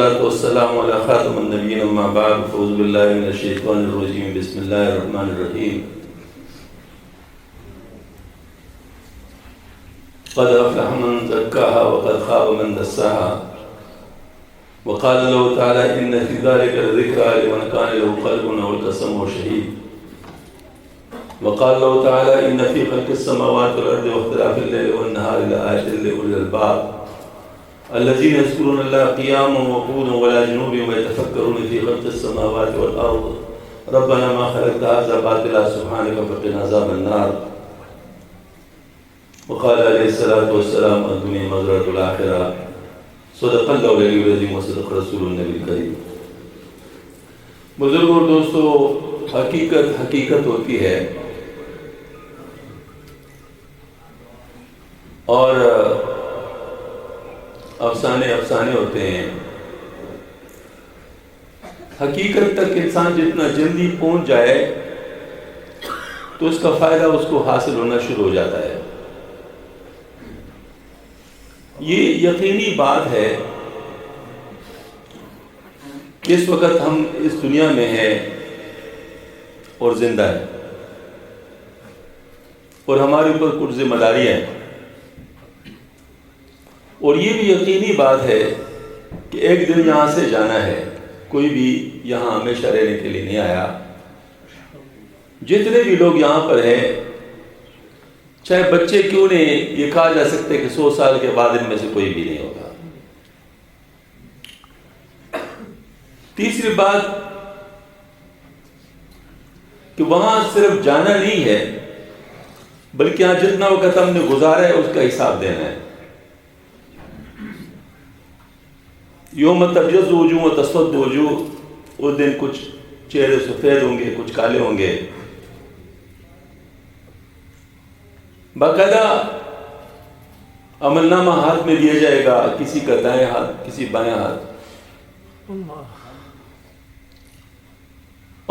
والسلام على خاتم النبيين اما بعد اعوذ بالله من الشيطان الرجيم بسم الله الرحمن الرحيم قد افلح من زكاها وقد خاب من دساها وقال الله تعالى ان في ذلك لذكرى لمن كان له قلب او التسمع شهيد وقال الله تعالى ان في خلق السماوات والارض واختلاف الليل والنهار لآيات لاولي الالباب الذين يذكرون الله قياما وقعودا وعلى جنوبهم ويتفكرون في خلق السماوات والارض ربنا ما خلقت هذا باطلا سبحانك فقنا عذاب النار وقال عليه الصلاة والسلام الدنيا مزرعة الآخرة صدق اللہ العلی العظیم وصدق رسول النبی الکریم۔ بزرگوں اور دوستو، حقیقت ہوتی ہے اور افسانے ہوتے ہیں۔ حقیقت تک انسان جتنا جلدی پہنچ جائے تو اس کا فائدہ اس کو حاصل ہونا شروع ہو جاتا ہے۔ یہ یقینی بات ہے کہ اس وقت ہم اس دنیا میں ہیں اور زندہ ہیں اور ہمارے اوپر کچھ ذمہ داریاں ہیں، اور یہ بھی یقینی بات ہے کہ ایک دن یہاں سے جانا ہے۔ کوئی بھی یہاں ہمیشہ رہنے کے لیے نہیں آیا۔ جتنے بھی لوگ یہاں پر ہیں، چاہے بچے کیوں نہیں، یہ کہا جا سکتے کہ 100 سال کے بعد ان میں سے کوئی بھی نہیں ہوگا۔ تیسری بات کہ وہاں صرف جانا نہیں ہے، بلکہ یہاں جتنا وقت ہم نے گزارا ہے اس کا حساب دینا ہے۔ یوم تبیض وجوہ و تسود وجوہ، اس دن کچھ چہرے سفید ہوں گے، کچھ کالے ہوں گے۔ باقاعدہ عمل نامہ ہاتھ میں دیا جائے گا، کسی کا دائیں ہاتھ، کسی بائیں ہاتھ،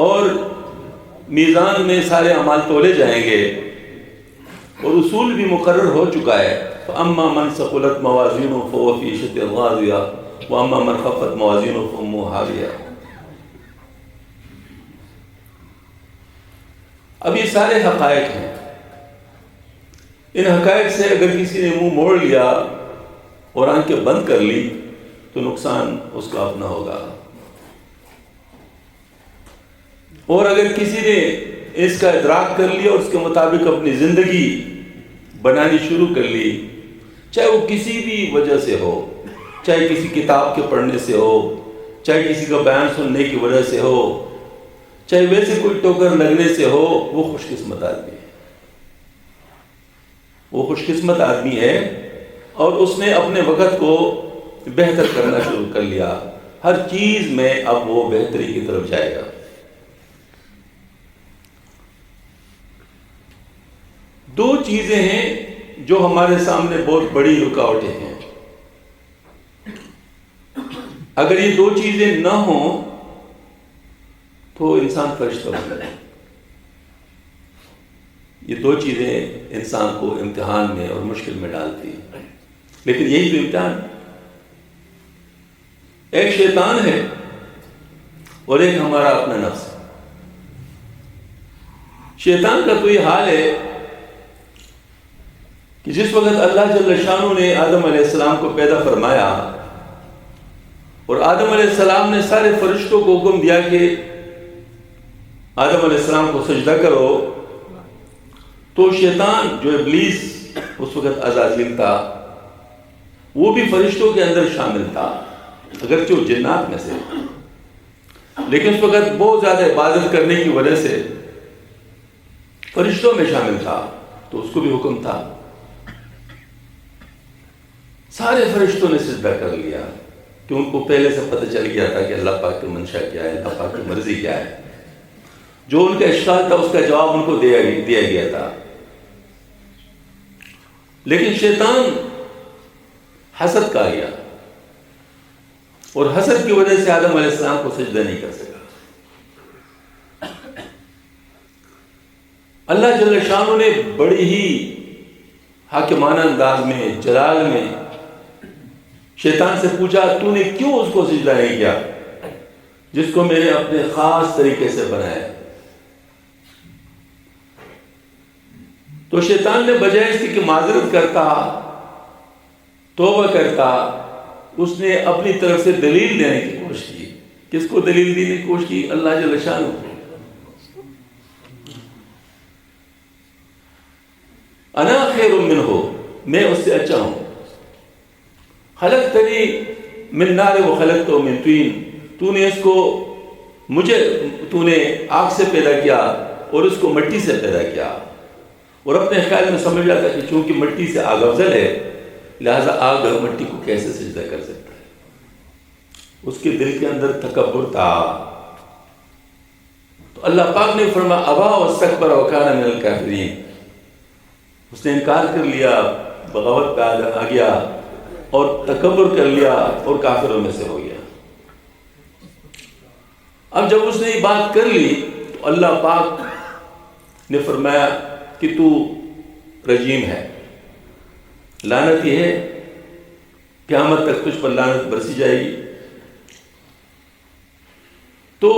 اور میزان میں سارے اعمال تولے جائیں گے، اور اصول بھی مقرر ہو چکا ہے۔ فَأَمَّا مَنْ ثَقُلَتْ مَوَازِينُهُ فَهُوَ فِي عِيشَةٍ رَاضِيَةٍ وَأَمَّا مَنْ خَفَّتْ مَوَازِينُهُ فَأُمُّهُ هَاوِيَةٌ۔ اب یہ سارے حقائق ہیں۔ ان حقائق سے اگر کسی نے منہ موڑ لیا اور آنکھیں بند کر لی تو نقصان اس کا اپنا ہوگا، اور اگر کسی نے اس کا ادراک کر لیا اور اس کے مطابق اپنی زندگی بنانی شروع کر لی، چاہے وہ کسی بھی وجہ سے ہو، چاہے کسی کتاب کے پڑھنے سے ہو، چاہے کسی کا بیان سننے کی وجہ سے ہو، چاہے ویسے کوئی ٹوکر لگنے سے ہو، وہ خوش قسمت آدمی ہے۔ وہ خوش قسمت آدمی ہے، اور اس نے اپنے وقت کو بہتر کرنا شروع کر لیا۔ ہر چیز میں اب وہ بہتری کی طرف جائے گا۔ دو چیزیں ہیں جو ہمارے سامنے بہت بڑی رکاوٹیں ہیں۔ اگر یہ دو چیزیں نہ ہوں تو انسان فرشتہ بن جائے۔ یہ دو چیزیں انسان کو امتحان میں اور مشکل میں ڈالتی ہیں، لیکن یہی تو امتحان، ایک شیطان ہے اور ایک ہمارا اپنا نفس ہے۔ شیطان کا تو یہ حال ہے کہ جس وقت اللہ جل شانہ نے آدم علیہ السلام کو پیدا فرمایا اور آدم علیہ السلام نے سارے فرشتوں کو حکم دیا کہ آدم علیہ السلام کو سجدہ کرو، تو شیطان جو ابلیس اس وقت عزازیل تھا، وہ بھی فرشتوں کے اندر شامل تھا، اگرچہ وہ جنات میں سے، لیکن اس وقت بہت زیادہ عبادت کرنے کی وجہ سے فرشتوں میں شامل تھا، تو اس کو بھی حکم تھا۔ سارے فرشتوں نے سجدہ کر لیا کہ ان کو پہلے سے پتہ چل گیا تھا کہ اللہ پاک کی منشا کیا ہے، اللہ پاک کی مرضی کیا ہے۔ جو ان کا اشکال تھا اس کا جواب ان کو دیا گیا تھا، لیکن شیطان حسد کا گیا اور حسد کی وجہ سے آدم علیہ السلام کو سجدہ نہیں کر سکا۔ اللہ جل شانہ نے بڑی ہی حاکمانہ انداز میں، جلال میں شیطان سے پوچھا تو نے کیوں اس کو سجدہ نہیں کیا جس کو میں نے اپنے خاص طریقے سے بنایا؟ تو شیطان نے بجائے اس کی کہ معذرت کرتا، توبہ کرتا، اس نے اپنی طرف سے دلیل دینے کی کوشش کی۔ کس کو دلیل دینے کی کوشش کی؟ اللہ جل شانہ۔ انا خیر منہ، میں اس سے اچھا ہوں۔ خلقتنی من نار و خلقتہ من طین، تو نے اس کو تو نے آگ سے پیدا کیا اور اس کو مٹی سے پیدا کیا، اور اپنے خیال میں سمجھ جاتا کہ چونکہ مٹی سے آگ افضل ہے لہذا آگ مٹی کو کیسے سجدہ کر سکتا ہے۔ اس کے دل کے اندر تکبر تھا۔ تو اللہ پاک نے فرمایا ابا واستکبر وکان من الکافرین، اس نے انکار کر لیا، بغاوت پہ آ گیا اور تکبر کر لیا اور کافروں میں سے ہو گیا۔ اب جب اس نے یہ بات کر لی تو اللہ پاک نے فرمایا کہ تو رجیم ہے، لعنتی ہے، قیامت تک تجھ پر لعنت برسی جائے گی۔ تو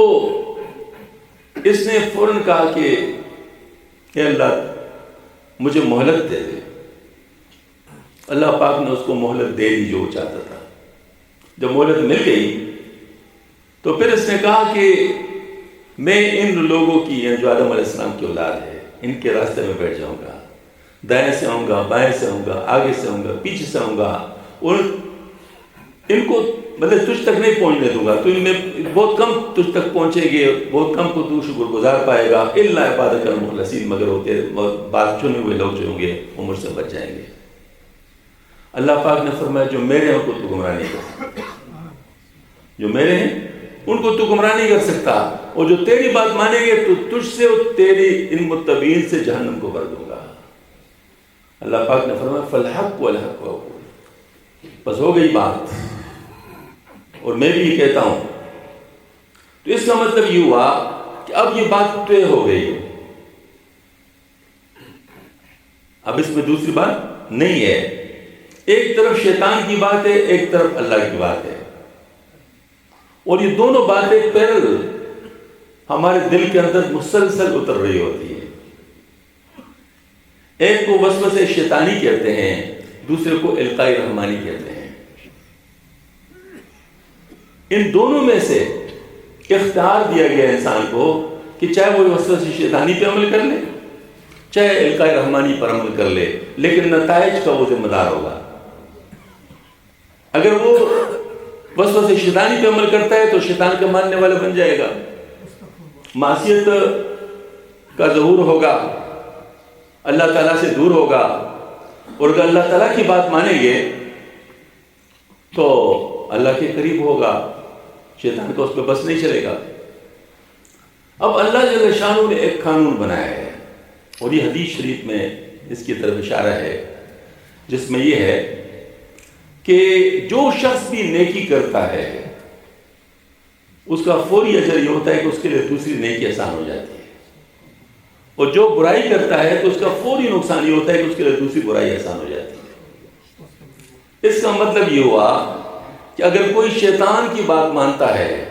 اس نے فوراً کہا کہ اے اللہ مجھے مہلت دے دے۔ اللہ پاک نے اس کو مہلت دے دی جو وہ چاہتا تھا۔ جب مہلت مل گئی تو پھر اس نے کہا کہ میں ان لوگوں کی جو آدم علیہ السلام کی اولاد ہے ان کے راستے میں بیٹھ جاؤں گا، دائیں سے آؤں گا، بائیں سے آؤں گا، آگے سے آؤں گا، پیچھے سے آؤں گا، اور ان کو مطلب تجھ تک نہیں پہنچنے دوں گا، تو ان میں بہت کم تجھ تک پہنچیں گے، بہت کم کو تو شکر گزار پائے گا، الا عبادک المخلصین، مگر ہوتے بات چنے ہوئے لوگ جو ہوں گے وہ مجھ سے بچ جائیں گے۔ اللہ پاک نے فرمایا جو میرے ہیں ان کو تو گمراہ نہیں کر سکتا، جو میرے ہیں ان کو تو گمراہ نہیں کر سکتا، اور جو تیری بات مانیں گے تو تجھ سے اور تیری ان متبعین سے جہنم کو بھر دوں گا۔ اللہ پاک نے فرمایا فالحق والحق واقول، بس ہو گئی بات، اور میں بھی یہ کہتا ہوں۔ تو اس کا مطلب یہ ہوا کہ اب یہ بات طے ہو گئی، اب اس میں دوسری بات نہیں ہے۔ ایک طرف شیطان کی بات ہے، ایک طرف اللہ کی بات ہے، اور یہ دونوں باتیں پیرل ہمارے دل کے اندر مسلسل اتر رہی ہوتی ہے۔ ایک کو وسوسے شیطانی کہتے ہیں، دوسرے کو القاء رحمانی کہتے ہیں۔ ان دونوں میں سے اختیار دیا گیا انسان کو کہ چاہے وہ وسوسے شیطانی پہ عمل کر لے، چاہے القاء رحمانی پر عمل کر لے، لیکن نتائج کا وہ ذمہ دار ہوگا۔ اگر وہ وسوسے شیطانی پہ عمل کرتا ہے تو شیطان کا ماننے والا بن جائے گا، معصیت کا ظہور ہوگا، اللہ تعالیٰ سے دور ہوگا، اور اگر اللہ تعالیٰ کی بات مانیں گے تو اللہ کے قریب ہوگا، شیطان کو اس پہ بس نہیں چلے گا۔ اب اللہ جل شانہ نے ایک قانون بنایا ہے، اور یہ حدیث شریف میں اس کی طرف اشارہ ہے، جس میں یہ ہے کہ جو شخص بھی نیکی کرتا ہے اس کا فوری اجر یہ ہوتا ہے کہ اس کے لیے دوسری نیکی آسان ہو جاتی ہے، اور جو برائی کرتا ہے تو اس کا فوری نقصان یہ ہوتا ہے کہ اس کے لیے دوسری برائی آسان ہو جاتی ہے۔ اس کا مطلب یہ ہوا کہ اگر کوئی شیطان کی بات مانتا ہے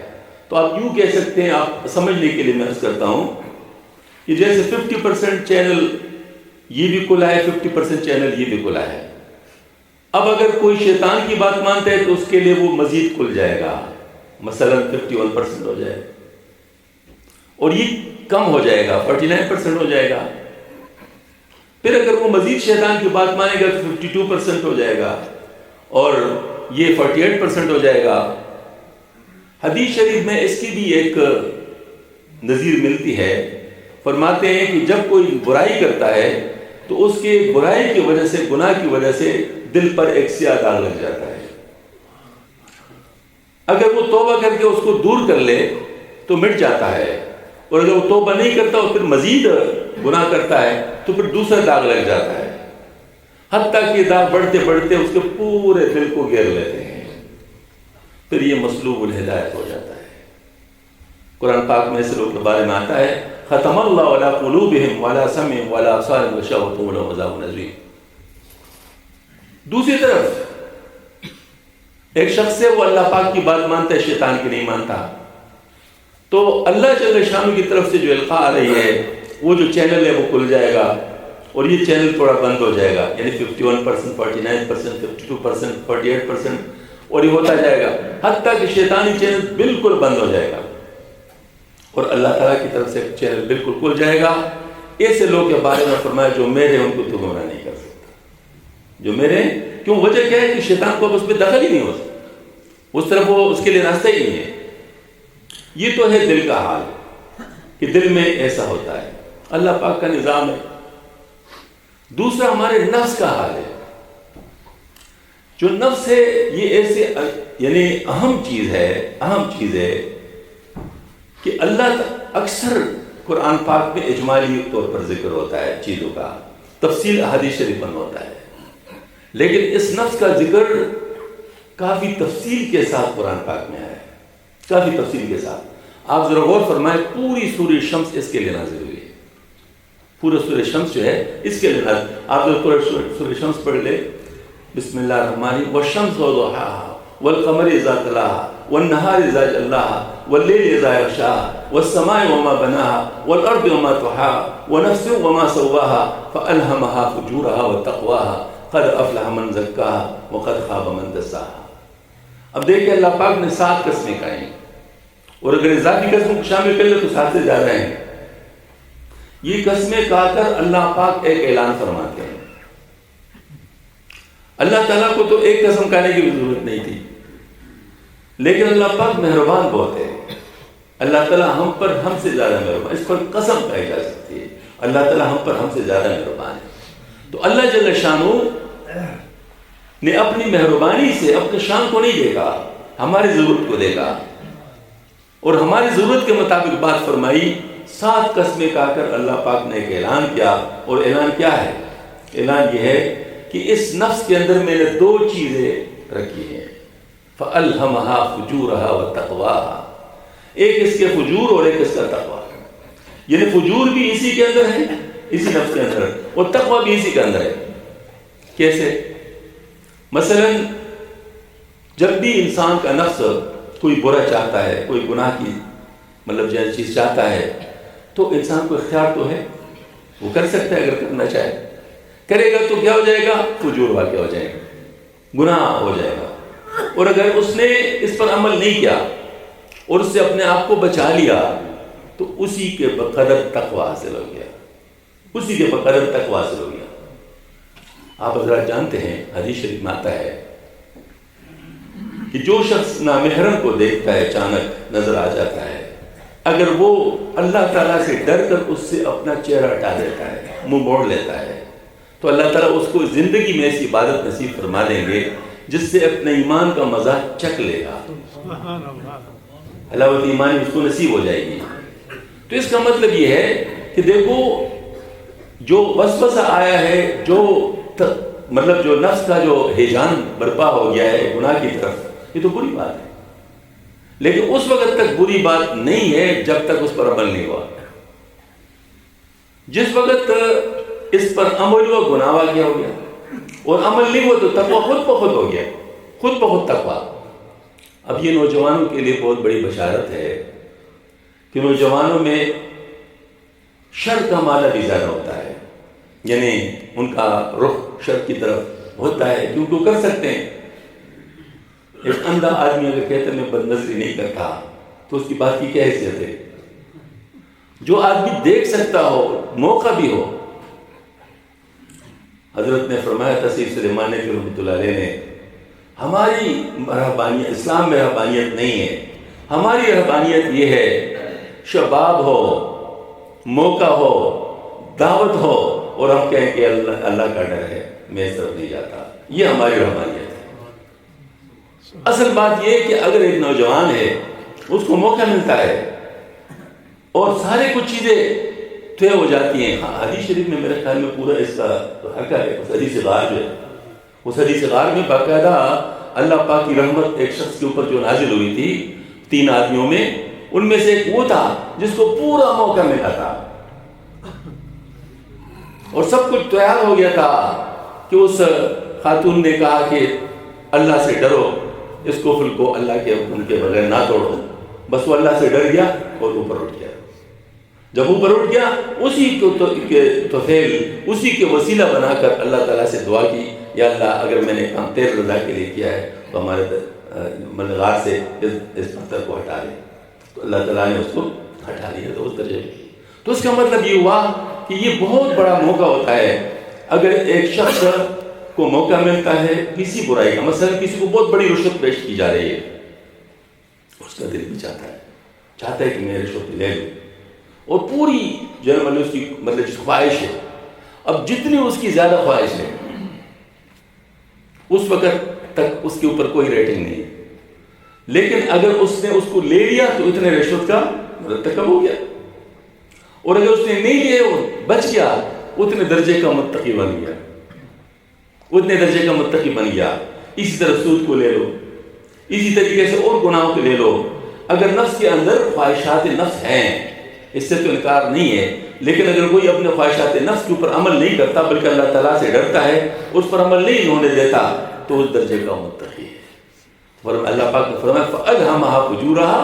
تو آپ یوں کہہ سکتے ہیں، آپ سمجھنے کے لیے میں عرض کرتا ہوں کہ جیسے 50% چینل یہ بھی کھلا ہے، 50% چینل یہ بھی کھلا ہے۔ اب اگر کوئی شیطان کی بات مانتا ہے تو اس کے لیے وہ مزید کھل جائے گا، مثلا 51% ہو جائے، اور یہ کم ہو جائے گا، 49% ہو جائے گا۔ پھر اگر وہ مزید شیطان کی بات مانے گا تو 52% ہو جائے گا، اور یہ 48% ہو جائے گا۔ حدیث شریف میں اس کی بھی ایک نظیر ملتی ہے، فرماتے ہیں کہ جب کوئی برائی کرتا ہے تو اس کے برائی کی وجہ سے، گناہ کی وجہ سے دل پر ایک سیاہ داغ لگ جاتا ہے۔ اگر وہ توبہ کر کے اس کو دور کر لے تو مٹ جاتا ہے، اور اگر وہ توبہ نہیں کرتا اور پھر مزید گناہ کرتا ہے تو پھر دوسرا داغ لگ جاتا ہے، حتیٰ کہ داغ بڑھتے بڑھتے اس کے پورے دل کو گھیر لیتے ہیں، پھر یہ مسلوب الہدایت ہو جاتا ہے۔ قرآن پاک میں ایسے لوگوں کے بارے میں آتا ہے ختم اللہ علی قلوبہم وعلی سمعہم وعلی ابصارہم غشاوۃ ولہم عذاب عظیم۔ دوسری طرف اگر کوئی شیطان کی بات مانے گا تو اس کے لیے دوسری نیکی آسان ہو جاتی ہے۔ دوسری طرف اگر کوئی شیطان کی بات مانے گا تو اس کے لیے دوسری برائی آسان ہو جاتی ہے۔ ایک شخص ہے وہ اللہ پاک کی بات مانتا ہے، شیطان کی نہیں مانتا، تو اللہ جل شانہ کی طرف سے جو القاء آ رہی ہے، وہ جو چینل ہے وہ کھل جائے گا اور یہ چینل تھوڑا بند ہو جائے گا، یعنی 51%، 49%، 52%، 48%، اور یہ ہوتا جائے گا حتیٰ کہ شیطانی چینل بالکل بند ہو جائے گا اور اللہ تعالیٰ کی طرف سے چینل بالکل کھل جائے گا۔ ایسے لوگ کے بارے میں فرمایا جو میرے ان کو تو گمراہ نہیں کر سکتا، جو میرے، کیوں؟ وجہ کیا ہے کہ شیطان کو اب اس میں دخل ہی نہیں ہو سکتا، اس طرف وہ اس کے لیے راستہ ہی نہیں ہے۔ یہ تو ہے دل کا حال کہ دل میں ایسا ہوتا ہے، اللہ پاک کا نظام ہے۔ دوسرا ہمارے نفس کا حال ہے، جو نفس ہے یہ ایسے یعنی اہم چیز ہے کہ اللہ اکثر قرآن پاک میں اجمالی طور پر ذکر ہوتا ہے چیزوں کا، تفصیل احادیث شریف میں ہوتا ہے، لیکن اس نفس کا ذکر کافی تفصیل کے ساتھ قرآن پاک میں آیا ہے، کافی تفصیل کے ساتھ۔ آپ ذرا غور فرمائیں، پوری سورہ شمس اس کے لیے نازل ہوئی ہے، پورا سورہ شمس جو ہے اس کے لیے نازل۔ آپ جو سورہ شمس پڑھ لے، بسم اللہ الرحمن الرحیم، والشمس وضحاها والقمر اذا تلاها والنهار اذا جلاها والليل اذا يغشاها والسماء وما بناها والارض وما طحاها ونفس وما سواها فالهمها فجورها وتقواها قد افلح من زكاها وقد خاب من دساها۔ اب دیکھیں اللہ پاک نے 7 قسمیں کہیں، اور اگر اضافی قسموں کو شامل کر لے تو 7 سے زیادہ ہیں۔ یہ قسمیں کہا کر اللہ پاک ایک اعلان فرماتے ہیں۔ اللہ تعالیٰ کو تو ایک قسم کہنے کی بھی ضرورت نہیں تھی، لیکن اللہ پاک مہربان بہت ہے، اللہ تعالیٰ ہم پر ہم سے زیادہ مہربان، اس پر قسم کہی جا سکتی ہے، اللہ تعالیٰ ہم پر ہم سے زیادہ مہربان ہے۔ تو اللہ جل شانہ نے اپنی مہربانی سے اپنے شان کو نہیں دیکھا، ہماری ضرورت کو دیکھا اور ہماری ضرورت کے مطابق بات فرمائی۔ 7 قسمیں کہا کر اللہ پاک نے ایک اعلان کیا، اور اعلان کیا ہے؟ اعلان یہ ہے کہ اس نفس کے اندر میں نے 2 چیزیں رکھی ہیں، فَأَلْهَمَهَا فُجُورَهَا وَتَقْوَاهَا، ایک اس کے فجور اور ایک اس کا تقوی، یعنی فجور بھی اسی کے اندر ہے، اسی نفس کے اندر، اور تقوی بھی اسی کے اندر ہے۔ کیسے؟ مثلا جب بھی انسان کا نفس کوئی برا چاہتا ہے، کوئی گناہ کی مطلب جو چیز چاہتا ہے، تو انسان کو اختیار تو ہے، وہ کر سکتا ہے، اگر کرنا چاہے کرے گا تو کیا ہو جائے گا؟ فجور واقع ہو جائے گا، گناہ ہو جائے گا۔ اور اگر اس نے اس پر عمل نہیں کیا اور اس سے اپنے آپ کو بچا لیا تو اسی کے بقدر تقوی حاصل ہو گیا، اسی کے بقدر تقوی حاصل ہو گیا۔ آپ حضرات جانتے ہیں، حدیث شریف میں آتا ہے کہ جو شخص نامحرم کو دیکھتا ہے، اچانک نظر آ جاتا ہے، اگر وہ اللہ تعالیٰ سے ڈر کر اس سے اپنا چہرہ ہٹا دیتا ہے، منہ موڑ لیتا ہے، تو اللہ تعالیٰ اس کو زندگی میں ایسی عبادت نصیب فرما دیں گے جس سے اپنے ایمان کا مزہ چکھ لے گا، حلاوت ایمانی اس کو نصیب ہو جائے گی۔ تو اس کا مطلب یہ ہے کہ دیکھو، جو وسوسہ آیا ہے، جو مطلب جو نفس کا جو ہیجان برپا ہو گیا ہے گناہ کی طرف، یہ تو بری بات ہے، لیکن اس وقت تک بری بات نہیں ہے جب تک اس پر عمل نہیں ہوا۔ جس وقت اس پر عمل ہوا، گناہ واقع ہو گیا، اور عمل نہیں ہوا تو تقوی خود بخود ہو گیا، خود بخود تقوی۔ اب یہ نوجوانوں کے لیے بہت بڑی بشارت ہے کہ نوجوانوں میں شر کا مادہ بھی زیادہ ہوتا ہے، یعنی ان کا رخ شر کی طرف ہوتا ہے، کیونکہ وہ کر سکتے ہیں۔ ایک اندھا آدمی اگر کہتا ہے میں بد نظری نہیں کرتا تو اس کی بات کی کیا حیثیت ہے؟ جو آدمی دیکھ سکتا ہو، موقع بھی ہو، حضرت نے فرمایا تھا سید سلیمان نبوی رحمۃ اللہ علیہ نے، ہماری رہبانیت، اسلام میں رہبانیت نہیں ہے، ہماری رہبانیت یہ ہے شباب ہو، موقع ہو، دعوت ہو، اور ہم کہیں کہ اللہ کا ڈر ہے، میں اس طرف نہیں جاتا، یہ ہماری رہبانیت ہے۔ اصل بات یہ ہے کہ اگر ایک نوجوان ہے، اس کو موقع ملتا ہے اور سارے کچھ چیزیں طے ہو جاتی ہیں۔ حدیث شریف میں میرے خیال میں پورا اس کا حق ہے، اس حدیث غار جو ہے، اس حدیث غار میں باقاعدہ اللہ پاک کی رحمت ایک شخص کے اوپر جو نازل ہوئی تھی 3 آدمیوں میں، ان میں سے ایک وہ تھا جس کو پورا موقع ملا تھا اور سب کچھ تیار ہو گیا تھا کہ اس خاتون نے کہا کہ اللہ سے ڈرو، اس کفر کو اللہ کے حکم کے بغیر نہ توڑو. بس وہ اللہ سے ڈر گیا اور اوپر اٹھ گیا. جب اوپر اٹھ گیا اسی کو توفیل اسی کے وسیلہ بنا کر اللہ تعالیٰ سے دعا کی, یا اللہ اگر میں نے کام تیرے رضا کے لیے کیا ہے تو ہمارے غار سے اس پتھر کو ہٹا دے. تو اللہ تعالیٰ نے اس کو ہٹا دیا. تو اس درجے تو اس کا مطلب یہ ہوا کہ یہ بہت بڑا موقع ہوتا ہے اگر ایک شخص کو موقع ملتا ہے کسی برائی کا. مثلا کسی کو بہت بڑی رشوت پیش کی جا رہی ہے, اس کا دل بھی چاہتا ہے کہ میں رشوت لے لوں, اور پوری جنرل اس کی مطلب جس خواہش ہے. اب جتنی اس کی زیادہ خواہش ہے اس وقت تک اس کے اوپر کوئی ریٹنگ نہیں ہے, لیکن اگر اس نے اس کو لے لیا تو اتنے رشوت کا مرتکب ہو گیا, اور اگر اس نے نہیں لیا اور بچ گیا اتنے درجے کا متقی بن گیا, اتنے درجے کا متقی بن گیا. اسی طرح سود کو لے لو, اسی طریقے سے اور گناہوں کو لے لو. اگر نفس کے اندر خواہشات نفس ہیں, اس سے تو انکار نہیں ہے, لیکن اگر کوئی اپنے خواہشات نفس کے اوپر عمل نہیں کرتا بلکہ اللہ تعالیٰ سے ڈرتا ہے, اس پر عمل نہیں ہونے دیتا, تو اس درجے کا متقی ہے. اللہ پاک نے فرمایا فَأَلْهَمَهَا فُجُورَهَا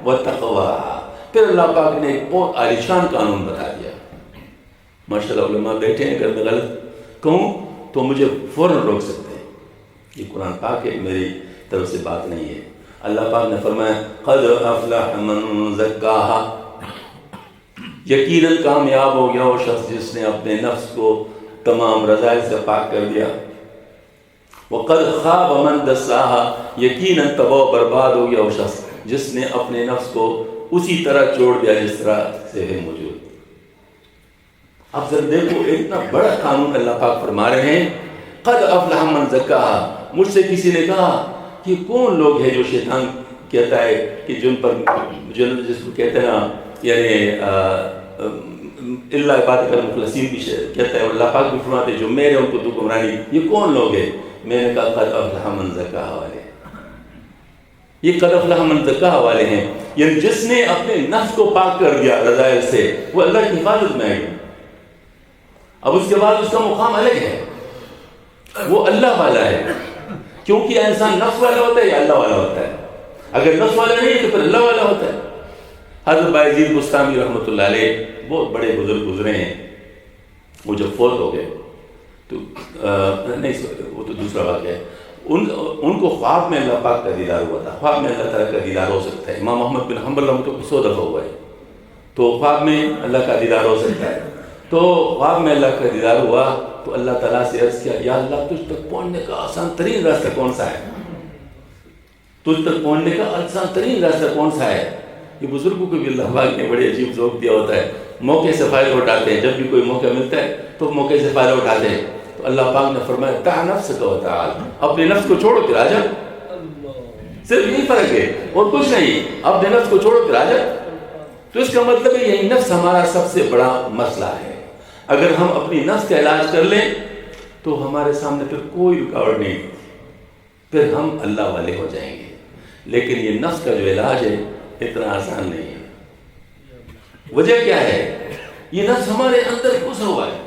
وَتَقْوَاهَا. پھر اللہ پاک نے ایک بہت عالیشان قانون بتا دیا. ماشاءاللہ علماء بیٹھے ہیں, اگر میں غلط کہوں تو مجھے فوراً روک سکتے ہیں. یہ قرآن پاک ہے, میری طرف سے بات نہیں ہے. اللہ پاک نے فرمایا قَدْ أَفْلَحَ مَنْ زَكَّاهَا. یقیناً کامیاب ہو گیا وہ شخص جس نے اپنے نفس کو تمام رذائل سے پاک کر دیا. وَقَدْ خَابَ مَنْ دَسَّاهَا. یقیناً تباہ و برباد ہو گیا وہ شخص جس نے اپنے نفس کو اسی طرح چھوڑ دیا جس طرح سے ہے موجود. اب ذرا دیکھو اتنا بڑا قانون اللہ پاک فرما رہے ہیں قَدْ أَفْلَحَ مَنْ زَكَّاهَا. مجھ سے کسی نے کہا کہ کون لوگ ہیں جو شیطان کہتا ہے کہ جن پر جس کو کہتے ہیں نا یعنی اللہ عبادت المخلصین بھی کہتا ہے, اللہ پاک بھی فرماتے ہیں جو میرے ان کو تو گمراہی. یہ کون لوگ ہیں؟ میں نے کہا قد افلح من زکاها والے. یہ قد افلح من زکاها والے ہیں, یعنی جس نے اپنے نفس کو پاک کر دیا رذائل سے وہ اللہ کی حفاظت میں ہے. اب اس کے بعد اس کا مقام الگ ہے, وہ اللہ والا ہے, کیونکہ انسان نفس والا ہوتا ہے یا اللہ والا ہوتا ہے. اگر نفس والا نہیں ہے تو پھر اللہ والا ہوتا ہے. حضرت بایزید بستامی رحمۃ اللہ علیہ بہت بڑے بزرگ گزرے ہیں. وہ جب فوت ہو گئے تو نہیں, وہ تو دوسرا واقعہ ہے. ان کو خواب میں اللہ پاک کا دیدار ہوا تھا. خواب میں اللہ تعالیٰ کا دیدار ہو سکتا ہے. امام محمد بن حنبل رحمۃ اللہ 100 دفعہ ہوا ہے, تو خواب میں اللہ کا دیدار ہو سکتا ہے. تو خواب میں اللہ کا دیدار ہوا تو اللہ تعالیٰ سے عرض کیا یا اللہ تجھ تک پہنچنے کا آسان ترین راستہ کون سا ہے؟ تجھ تک پہنچنے کا آسان ترین راستہ کون سا ہے؟ یہ بزرگوں کو بھی اللہ پاک نے بڑے عجیب ذوق دیا ہوتا ہے, موقع سے فائدہ اٹھاتے ہیں. جب بھی کوئی موقع ملتا ہے تو موقع سے فائدہ اٹھاتے ہیں. تو اللہ پاک نے فرمایا دع نفسک وتعال, اپنے نفس کو چھوڑو پھر آ جا. صرف یہی فرق ہے اور کچھ نہیں, اپنے نفس کو چھوڑو پھر آ جا. تو اس کا مطلب ہے یہی نفس ہمارا سب سے بڑا مسئلہ ہے. اگر ہم اپنی نفس کا علاج کر لیں تو ہمارے سامنے پھر کوئی رکاوٹ نہیں, پھر ہم اللہ والے ہو جائیں گے. لیکن یہ نفس کا جو علاج ہے اتنا آسان نہیں ہے. وجہ کیا ہے؟ یہ نفس ہمارے اندر گھسا ہوا ہے,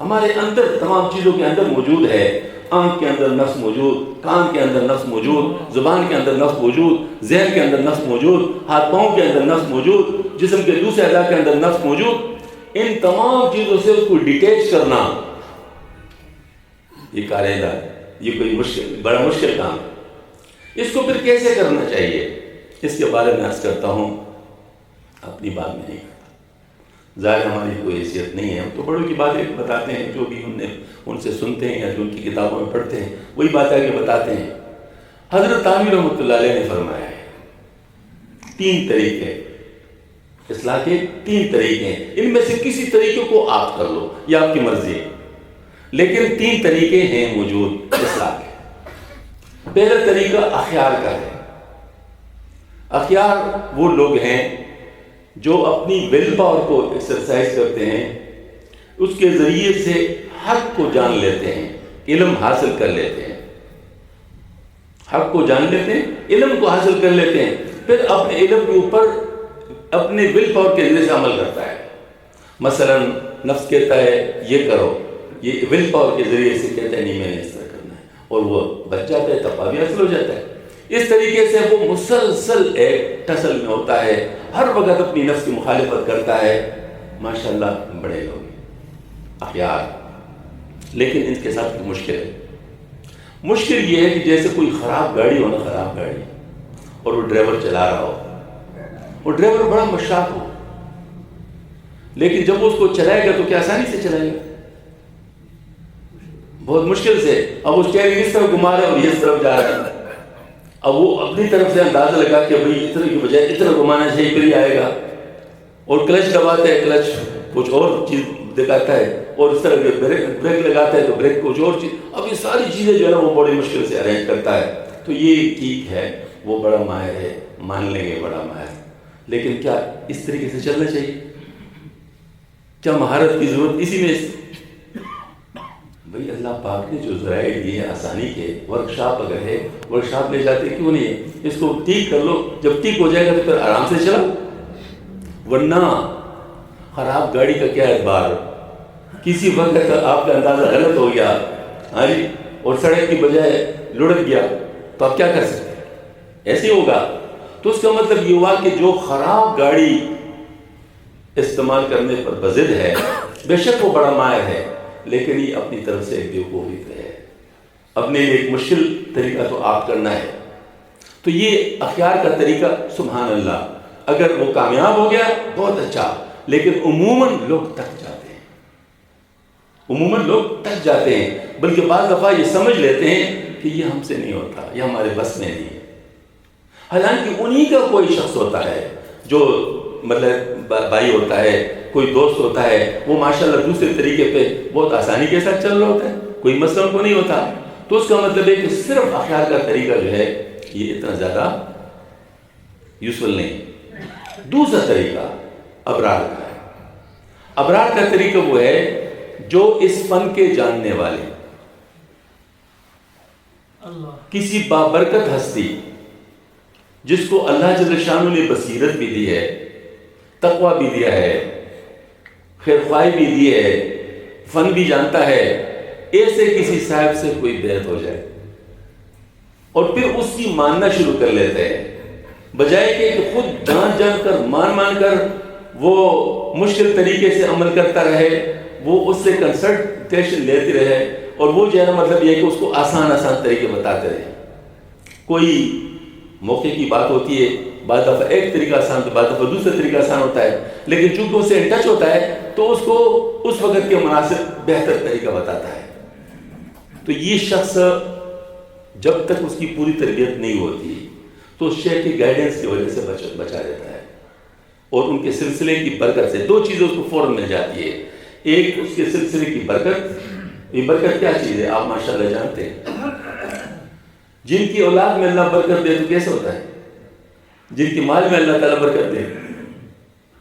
ہمارے اندر تمام چیزوں کے اندر موجود ہے. آنکھ کے اندر نفس موجود, کان کے اندر نفس موجود, زبان کے اندر نفس موجود, ذہن کے اندر نفس موجود, ہاتھ پاؤں کے اندر نفس موجود, جسم کے دوسرے اعضاء کے اندر نفس موجود. ان تمام چیزوں سے اس کو ڈیٹیچ کرنا یہ کاریدہ, یہ کوئی بڑا مشکل کام ہے. اس کو پھر کیسے کرنا چاہیے اس کے بارے میں عرض کرتا ہوں, اپنی بات میں نہیں کرتا. ظاہر ہماری کوئی حیثیت نہیں ہے, ہم تو بڑوں کی باتیں بتاتے ہیں, جو بھی ہم نے ان سے سنتے ہیں یا جو ان کی کتابوں میں پڑھتے ہیں وہی باتیں آگے بتاتے ہیں. حضرت تھانوی رحمۃ اللہ علیہ نے فرمایا ہے 3 طریقے اصلاح کے, 3 طریقے ہیں. ان میں سے کسی طریقے کو آپ کر لو, یہ آپ کی مرضی ہے, لیکن 3 طریقے ہیں موجود اصلاح کے. پہلا طریقہ اخیار کا ہے. اخیار وہ لوگ ہیں جو اپنی ول پاور کو ایکسرسائز کرتے ہیں, اس کے ذریعے سے حق کو جان لیتے ہیں, علم حاصل کر لیتے ہیں. حق کو جان لیتے ہیں, علم کو حاصل کر لیتے ہیں, پھر اپنے علم کے اوپر اپنے ول پاور کے ذریعے سے عمل کرتا ہے. مثلا نفس کہتا ہے یہ کرو, یہ ول پاور کے ذریعے سے کہتا ہے نہیں میں نے اس طرح کرنا ہے, اور وہ بچ جاتا ہے, تقویٰ بھی حاصل ہو جاتا ہے. اس طریقے سے وہ مسلسل ایک ٹسل میں ہوتا ہے، ہر وقت اپنی نفس کی مخالفت کرتا ہے. ماشاءاللہ بڑے لوگ اخیار، لیکن ان کے ساتھ مشکل ہے. مشکل یہ ہے کہ جیسے کوئی خراب گاڑی ہو نا، خراب گاڑی، اور وہ ڈرائیور چلا رہا ہو، وہ ڈرائیور بڑا مشاق ہو، لیکن جب وہ اس کو چلائے گا تو کیا آسانی سے چلائے گا؟ بہت مشکل سے. اب اس کہہ اس طرف گھما رہا ہے اور یہ اس طرف جا رہا ہے. اب وہ اپنی طرف سے اندازہ لگا کہ بھائی اتنے کی بجائے اتنا گھمانا چاہیے، پھر ہی آئے گا. اور کلچ دباتا ہے، کلچ کچھ اور چیز دکھاتا ہے، اور اس طرح بریک لگاتا ہے تو بریک کچھ اور چیز. اب یہ ساری چیزیں جو ہے نا وہ بڑی مشکل سے ارینج کرتا ہے. تو یہ ٹھیک ہے، وہ بڑا ماہر ہے، مان لیں گے بڑا ماہر، لیکن کیا اس طریقے سے چلنا چاہیے؟ کیا مہارت کی ضرورت اسی میں؟ بھئی اللہ پاک نے جو ذرائع دیے ہیں آسانی کے، ورکشاپ اگر ہے ورکشاپ لے جاتے کیوں نہیں ہے؟ اس کو ٹھیک کر لو، جب ٹھیک ہو جائے گا تو پھر آرام سے چلاؤ. ورنہ خراب گاڑی کا کیا اعتبار؟ کسی وقت آپ کا اندازہ غلط ہو گیا، ہاں جی، اور سڑک کی بجائے لڑک گیا تو آپ کیا کر سکتے ہیں؟ ایسے ہی ہوگا. تو اس کا مطلب یہ ہوا کہ جو خراب گاڑی استعمال کرنے پر بضد ہے، بے شک وہ بڑا ماہر ہے، لیکن یہ اپنی طرف سے ایک بیوقوفی ہے. اپنے لیے ایک مشکل طریقہ تو آپ کرنا ہے. تو یہ اخیار کا طریقہ سبحان اللہ، اگر وہ کامیاب ہو گیا بہت اچھا، لیکن عموماً لوگ تک جاتے ہیں، عموماً لوگ تک جاتے ہیں، بلکہ بعض دفعہ یہ سمجھ لیتے ہیں کہ یہ ہم سے نہیں ہوتا، یہ ہمارے بس میں نہیں ہے. حالانکہ انہی کا کوئی شخص ہوتا ہے جو مطلب بھائی ہوتا ہے، کوئی دوست ہوتا ہے، وہ ماشاءاللہ دوسرے طریقے پہ بہت آسانی کے ساتھ چل رہا ہوتا ہے، کوئی مسئلہ ان کو نہیں ہوتا. تو اس کا مطلب ہے کہ صرف اخیار کا طریقہ جو ہے یہ اتنا زیادہ یوزفل نہیں. دوسرا طریقہ ابرار کا ہے. ابرار کا طریقہ وہ ہے جو اس فن کے جاننے والے، کسی بابرکت ہستی جس کو اللہ جل شانہ نے بصیرت بھی دی ہے، تقویٰ بھی دیا ہے، خیر خواہی بھی دی ہے، فن بھی جانتا ہے، ایسے کسی صاحب سے کوئی بیعت ہو جائے اور پھر اس کی ماننا شروع کر لیتے ہیں، بجائے کہ خود جان جان کر مان کر وہ مشکل طریقے سے عمل کرتا رہے، وہ اس سے کنسلٹیشن لیتے رہے، اور وہ جو ہے نا مطلب یہ کہ اس کو آسان طریقے بتاتے رہے. کوئی موقع کی بات ہوتی ہے، بعض دفعہ ایک طریقہ آسان تو بعض دفعہ دوسرا طریقہ آسان ہوتا ہے، لیکن چونکہ اس سے ٹچ ہوتا ہے تو اس کو اس وقت کے مناسب بہتر طریقہ بتاتا ہے. تو یہ شخص جب تک اس کی پوری تربیت نہیں ہوتی تو شیخ کی گائیڈنس کی وجہ سے بچا رہتا ہے، اور ان کے سلسلے کی برکت سے دو چیزیں اس کو فوراً مل جاتی ہے. ایک اس کے سلسلے کی برکت. یہ برکت کیا چیز ہے آپ ماشاءاللہ جانتے ہیں. جن کی اولاد میں اللہ برکت دے تو کیسے ہوتا ہے؟ جن کی مال میں اللہ تعالیٰ برکت دے،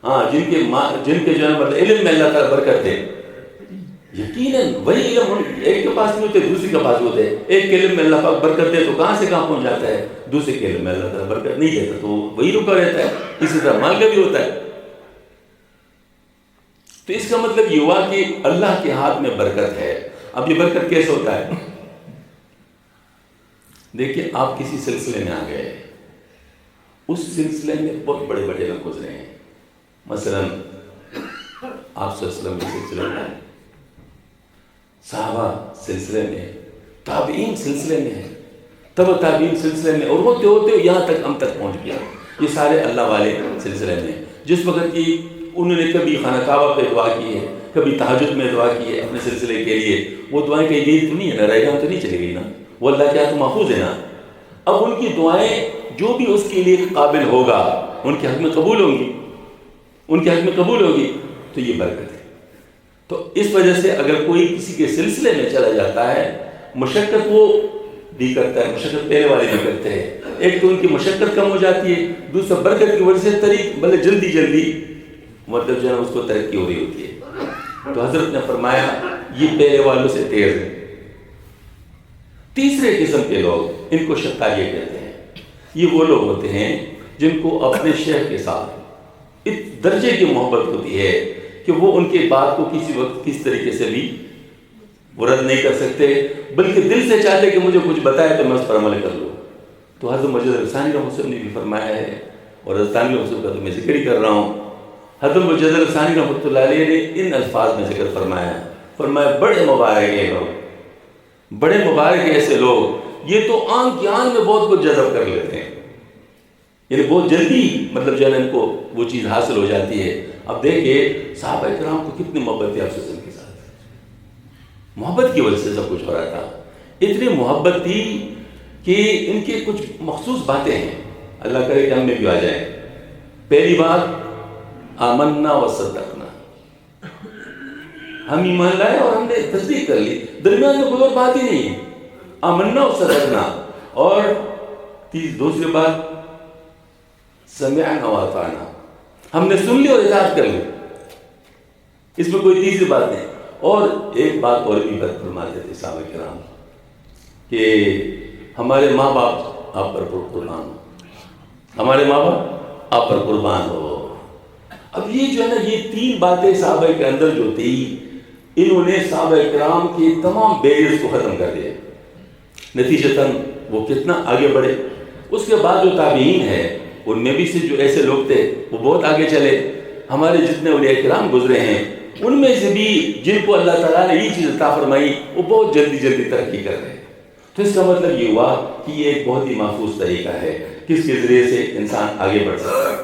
ہاں جن کے جو ہے مطلب علم میں اللہ تعالیٰ برکت دے، یقیناً وہی علم ایک کے پاس نہیں ہوتے دوسری کے پاس ہوتے. ایک کے علم میں اللہ پاک برکت دے تو کہاں سے کہاں پہنچ جاتا ہے، دوسرے کے علم میں اللہ تعالیٰ برکت نہیں دیتا تو وہی رکا رہتا ہے. اسی طرح مال کا بھی ہوتا ہے. تو اس کا مطلب یہ ہوا کہ اللہ کے ہاتھ میں برکت ہے. اب یہ برکت کیسے ہوتا ہے؟ دیکھیے آپ کسی سلسلے میں آ گئے، اس سلسلے میں بہت بڑے بڑے لوگ گزرے ہیں، مثلا آپ صلی اللہ علیہ وسلم کے سلسلے میں، صحابہ سلسلے میں، تابعین سلسلے میں، تبع تابعین سلسلے میں، اور ہوتے ہوتے یہاں تک ہم تک پہنچ گیا. یہ سارے اللہ والے سلسلے میں، جس وقت کی انہوں نے کبھی خانہ کعبہ پہ دعا کی ہے، کبھی تہجد میں دعا کی ہے اپنے سلسلے کے لیے. وہ دعائیں کہیں گئی تو نہیں ہے نا، رہ گاہ تو نہیں چلے گئی نا، وہ اللہ کے ہاتھ محفوظ ہے نا. اب ان کی دعائیں جو بھی اس کے لیے قابل ہوگا ان کے حق میں قبول ہوں گی، ان کے حق میں قبول ہوگی. تو یہ برکت ہے. تو اس وجہ سے اگر کوئی کسی کے سلسلے میں چلا جاتا ہے، مشقت وہ بھی کرتا ہے، مشقت پہلے والے بھی کرتے ہیں. ایک تو ان کی مشقت کم ہو جاتی ہے، دوسرا برکت کی وجہ سے بلے جلدی مطلب جو ہے اس کو ترقی ہو رہی ہوتی ہے. تو حضرت نے فرمایا یہ پہلے والوں سے تیز ہے. تیسرے قسم کے لوگ، ان کو شکاریہ کہتے ہیں. یہ وہ لوگ ہوتے ہیں جن کو اپنے شیخ کے ساتھ اس درجے کی محبت ہوتی ہے کہ وہ ان کے بات کو کسی وقت کس طریقے سے بھی رد نہیں کر سکتے، بلکہ دل سے چاہتے کہ مجھے کچھ بتائے تو میں اس پر عمل کر لوں. تو حضرت مجد الثانی رحمۃ اللہ نے بھی فرمایا ہے، اور حضرت ثانی رحمۃ اللہ کا تو میں ذکر ہی کر رہا ہوں، حضرت مجد الثانی رحمۃ اللہ علیہ نے ان الفاظ میں ذکر فرمایا، فرمایا بڑے مبارک ہیں لوگ، بڑے مبارک ہیں ایسے لوگ، یہ تو آن کی آن میں بہت کچھ جذب کر لیتے ہیں، یعنی بہت جلدی مطلب جو ہے ان کو وہ چیز حاصل ہو جاتی ہے۔ اب دیکھیے صحابہ کرام کو کتنی محبت تھی آپ سے کے ساتھ، محبت کی وجہ سے سب کچھ ہو رہا تھا، اتنی محبت تھی کہ ان کے کچھ مخصوص باتیں ہیں، اللہ کرے کہ ہم میں بھی آ جائیں۔ پہلی بات آمنا و صدقنا، ہم ایمان لائے اور ہم نے تصدیق کر لی، درمیان میں کوئی اور بات ہی نہیں ہے، آمنا و صدقنا۔ اور دوسری بات سمعنا و اطعنا، ہم نے سن لی اور اطاعت کر لی، اس میں کوئی تیسری بات نہیں۔ اور ایک بات اور بھی فرماتے تھے صحابہ کرام کہ ہمارے ماں باپ آپ پر قربان ہو، ہمارے ماں باپ آپ پر قربان ہو۔ اب یہ جو ہے نا، یہ تین باتیں صحابہ کے اندر جو تھی، انہوں نے صحابہ کرام کی تمام بیریئرز کو ختم کر دیا، نتیجتاً وہ کتنا آگے بڑھے۔ اس کے بعد جو تابعین ہے ان میں بھی سے جو ایسے لوگ تھے وہ بہت آگے چلے، ہمارے جتنے اولیاء کرام گزرے ہیں ان میں سے بھی جن کو اللہ تعالیٰ نے یہ چیز عطا فرمائی وہ بہت جلدی جلدی ترقی کر رہے ہیں۔ تو اس کا مطلب یہ ہوا کہ یہ ایک بہت ہی محفوظ طریقہ ہے کس کے ذریعے سے انسان آگے بڑھ سکتا ہے۔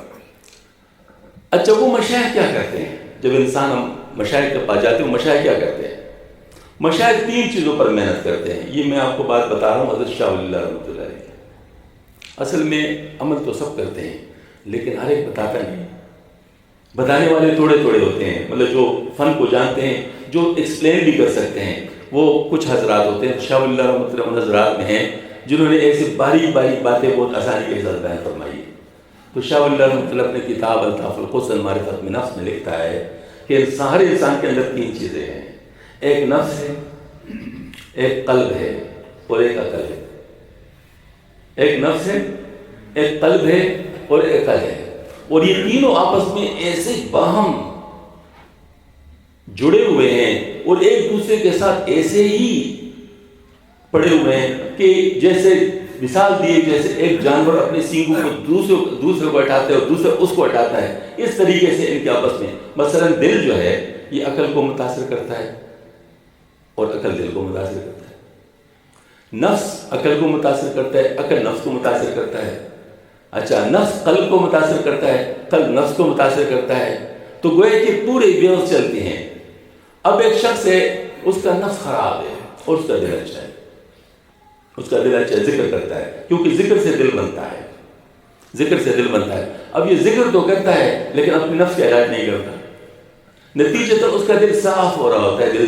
اچھا، وہ مشائخ کیا کرتے ہیں؟ جب انسان ہم مشائخ کے پاس جاتے ہیں، مشائخ کیا کرتے ہیں؟ مشائخ تین چیزوں پر محنت کرتے ہیں، یہ میں آپ کو بات بتا رہا ہوں حضرت شاہ ولی اللہ رحمۃ اللہ علیہ۔ اصل میں عمل تو سب کرتے ہیں لیکن ہر ایک بتاتا نہیں، بتانے والے تھوڑے تھوڑے ہوتے ہیں، مطلب جو فن کو جانتے ہیں، جو ایکسپلین بھی کر سکتے ہیں، وہ کچھ حضرات ہوتے ہیں۔ شاہ ولی اللہ رحمۃ اللہ ان حضرات میں ہیں جنہوں نے ایسی باریک باریک باتیں بہت آسانی کے ساتھ بیان فرمائی ہے۔ تو شاہ ولی اللہ رحمۃ اللہ اپنے کتاب الطاف القدس معرفت من نفس میں لکھتا ہے کہ ہر انسان کے اندر تین چیزیں ہیں، ایک نفس ہے، ایک قلب ہے اور ایک عقل ہے۔ ایک نفس ہے، ایک قلب ہے اور ایک عقل ہے، اور یہ تینوں آپس میں ایسے باہم جڑے ہوئے ہیں اور ایک دوسرے کے ساتھ ایسے ہی پڑے ہوئے ہیں کہ جیسے مثال دیے، جیسے ایک جانور اپنے سینگوں کو دوسرے کو ہٹاتا ہے اور دوسرا اس کو ہٹاتا ہے، اس طریقے سے ان کے آپس میں مثلا دل جو ہے یہ عقل کو متاثر کرتا ہے اور عقل دل کو متاثر کرتا ہے، نفس عقل کو متاثر کرتا ہے، عقل نفس کو متاثر کرتا ہے۔ اچھا، نفس قلب کو متاثر کرتا ہے، قلب نفس کو متاثر کرتا ہے، تو گویا کہ پورے ویوز چلتی ہیں۔ اب ایک شخص ہے، اس کا نفس خراب ہے اور اس کا دل اچھا ہے، اس کا دل اچھا ہے، ذکر کرتا ہے، کیونکہ ذکر سے دل بنتا ہے، ذکر سے دل بنتا ہے۔ اب یہ ذکر تو کرتا ہے لیکن اپنے نفس کا علاج نہیں کرتا، نتیجتاً اس کا دل صاف ہو رہا ہوتا ہے دل